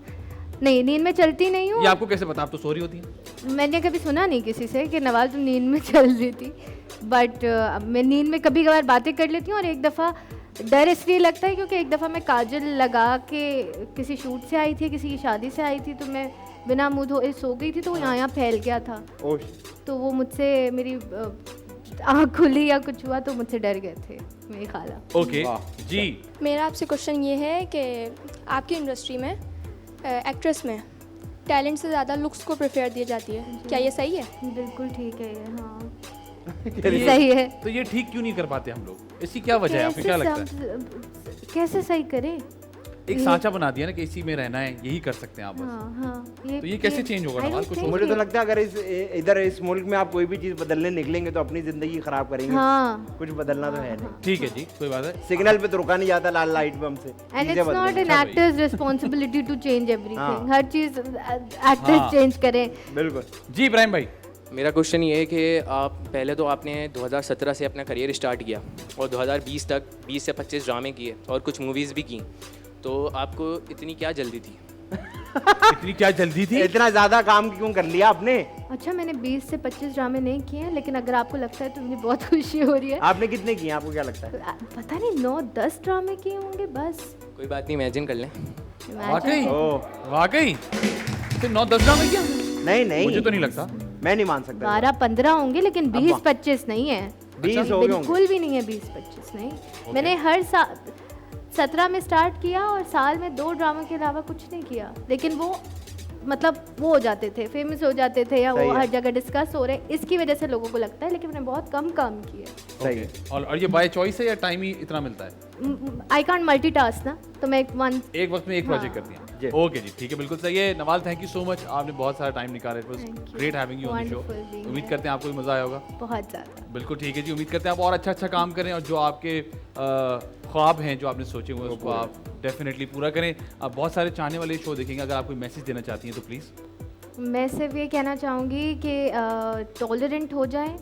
S4: नहीं, नींद में चलती नहीं हूँ।
S2: ये आपको कैसे पता? आप तो सो रही होती हैं।
S4: मैंने कभी सुना नहीं किसी से कि नवाज़ तुम नींद में चल रही थी, बट मैं नींद में कभी कभार बातें कर लेती हूँ। और एक दफ़ा डर इसलिए लगता है क्योंकि एक दफ़ा मैं काजल लगा के किसी शूट से आई थी, किसी की शादी से आई थी, तो मैं बिना मुँह धोए सो गई थी, तो वो यहाँ फैल गया था। तो वो मुझसे मेरी आँख खुली या कुछ हुआ तो मुझसे डर गए थे मेरी खाला।
S2: ओके जी,
S8: मेरा आपसे क्वेश्चन ये है कि आपकी इंडस्ट्री में एक्ट्रेस में टैलेंट से ज़्यादा लुक्स को प्रेफर दी जाती है, क्या ये सही है?
S4: बिल्कुल ठीक है ये, हाँ
S2: ये-
S4: सही है।
S2: तो ये ठीक क्यों नहीं कर पाते हम लोग? इसकी क्या वजह है? आपको क्या लगता है?
S4: कैसे सही करें?
S2: एक सांचा बना दिया ना कि इसी में रहना है, यही कर सकते हैं आप बस।
S4: हाँ,
S2: तो ये कैसे चेंज होगा?
S4: I
S2: नवाल
S4: don't
S2: कुछ
S4: think
S3: मुझे तो लगता है अगर इधर इस मुल्क में आप कोई भी चीज बदलने निकलेंगे तो अपनी जिंदगी खराब करेंगे।
S4: हाँ।
S3: कुछ बदलना तो है नहीं।
S2: ठीक है जी, कोई बात है।
S3: सिग्नल पे तो रुका नहीं जाता लाल लाइट पे हमसे।
S4: And it's not an actor's responsibility to change everything.
S3: हाँ।
S4: हर चीज एक्टर्स
S2: हाँ।
S4: चेंज करें।
S3: बिल्कुल
S2: जी इब्राहिम भाई,
S9: मेरा क्वेश्चन ये है कि आप पहले तो आपने 2017 से अपना करियर स्टार्ट किया और 2020 तक 20 से 25 ड्रामे किए और कुछ मूवीज़ भी की, तो आपको इतनी क्या जल्दी थी?
S2: इतनी क्या जल्दी थी?
S3: इतना ज्यादा काम क्यों कर लिया आपने?
S4: अच्छा, मैंने 20 से 25 ड्रामे नहीं किए हैं, लेकिन अगर आपको लगता है तो मुझे बहुत खुशी हो रही है।
S3: आपने कितने किए? आपको क्या लगता है?
S4: पता नहीं 9-10 ड्रामे किए होंगे बस।
S9: कोई बात नहीं, इमेजिन कर लें।
S2: वाकई?
S3: ओह
S2: वाकई? तो 9-10 ड्रामे किया?
S3: नहीं नहीं,
S2: मुझे तो नहीं लगता।
S3: मैं नहीं मान सकता।
S4: 12-15 होंगे, लेकिन 20-25 नहीं है।
S3: 20 हो गए होंगे।
S4: बिल्कुल भी नहीं है 20-25 नहीं। मैंने हर साल 17 में स्टार्ट किया और साल में 2 ड्रामा के अलावा कुछ नहीं किया, लेकिन वो मतलब वो हो जाते थे, फेमस हो जाते थे, या वो
S3: सही है।
S4: हर जगह डिस्कस हो रहे हैं, इसकी वजह से लोगों को लगता है, लेकिन मैंने बहुत कम काम किया।
S3: सही है।
S2: और ये बाय चॉइस है या टाइम ही इतना मिलता है?
S4: आई कांट मल्टीटास्क ना, तो मैं
S2: एक वक्त में एक प्रोजेक्ट कर दिया।
S3: जी।
S2: ओके जी, ठीक है, बिल्कुल सही है। Nawal, thank you so much, आपने बहुत सारा टाइम निकाला। It was
S4: Thank you.
S2: Great having you on the show.
S4: Wonderful being
S2: उम्मीद
S4: here.
S2: करते हैं आपको भी मजा आया होगा।
S4: बहुत ज़्यादा।
S2: बिल्कुल ठीक है जी, उम्मीद करते हैं आप और अच्छा काम करें और जो आपके ख्वाब हैं, जो आपने सोचे हुए हैं, उसको आप डेफिनेटली पूरा करें। आप बहुत सारे चाहने वाले शो देखेंगे, अगर आप कोई मैसेज देना चाहती हैं तो प्लीज़।
S4: मैं सिर्फ ये कहना चाहूँगी कि टॉलरेंट हो जाएं,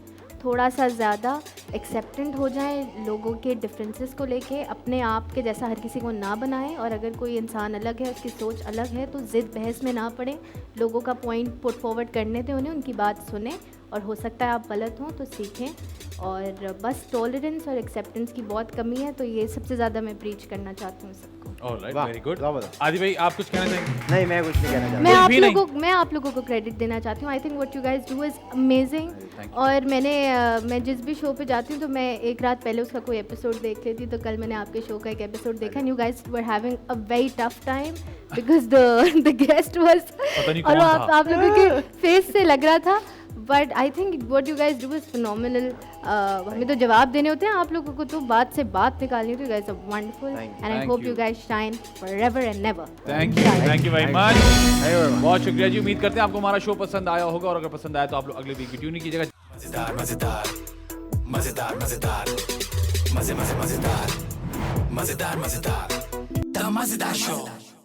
S4: थोड़ा सा ज़्यादा एक्सेप्टेंट हो जाएं लोगों के डिफरेंसेस को लेके, अपने आप के जैसा हर किसी को ना बनाएं, और अगर कोई इंसान अलग है, उसकी सोच अलग है, तो ज़िद बहस में ना पड़ें, लोगों का पॉइंट पुट फॉरवर्ड करने दें उन्हें, उनकी बात सुनें, और हो सकता है आप गलत हों तो सीखें। और बस टॉलरेंस और एक्सेप्टेंस की बहुत कमी है, तो ये सबसे ज़्यादा मैं प्रीच करना चाहती हूँ सबको।
S2: ऑलराइट,
S3: वाह,
S2: वेरी गुड।
S3: जबरदस्त।
S2: आदि भाई, आप कुछ कहना चाहेंगे?
S3: नहीं, मैं कुछ नहीं कहना चाहता।
S4: मैं आप लोगों को क्रेडिट देना चाहती हूँ। I think what you guys do is amazing.
S2: Thank you.
S4: और मैं जिस भी शो पे जाती हूँ तो मैं एक रात पहले उसका कोई एपिसोड देख लेती हूँ। तो कल मैंने आपके शो का एक एपिसोड देखा, and you guys were having a very tough time because the guest was,
S2: नहीं
S4: और
S2: कौन था।
S4: आप लोगों के फेस से लग रहा था। But I think what you guys do is phenomenal. हमें तो जवाब देने होते हैं, आप लोगों को तो बात से बात निकालनी होती है। You guys are wonderful and I
S2: Thank
S4: hope
S2: you.
S4: You guys shine forever and never.
S2: Thank you very much, बहुत शुक्रिया जी। उम्मीद करते हैं आपको हमारा शो पसंद आया होगा, और अगर पसंद आया तो आप लोग अगले वीक भी ट्यून कीजिएगा।
S5: मजेदार मजेदार मजेदार मजेदार मजे मजे मजेदार मजेदार मजेदार द मजेदार शो।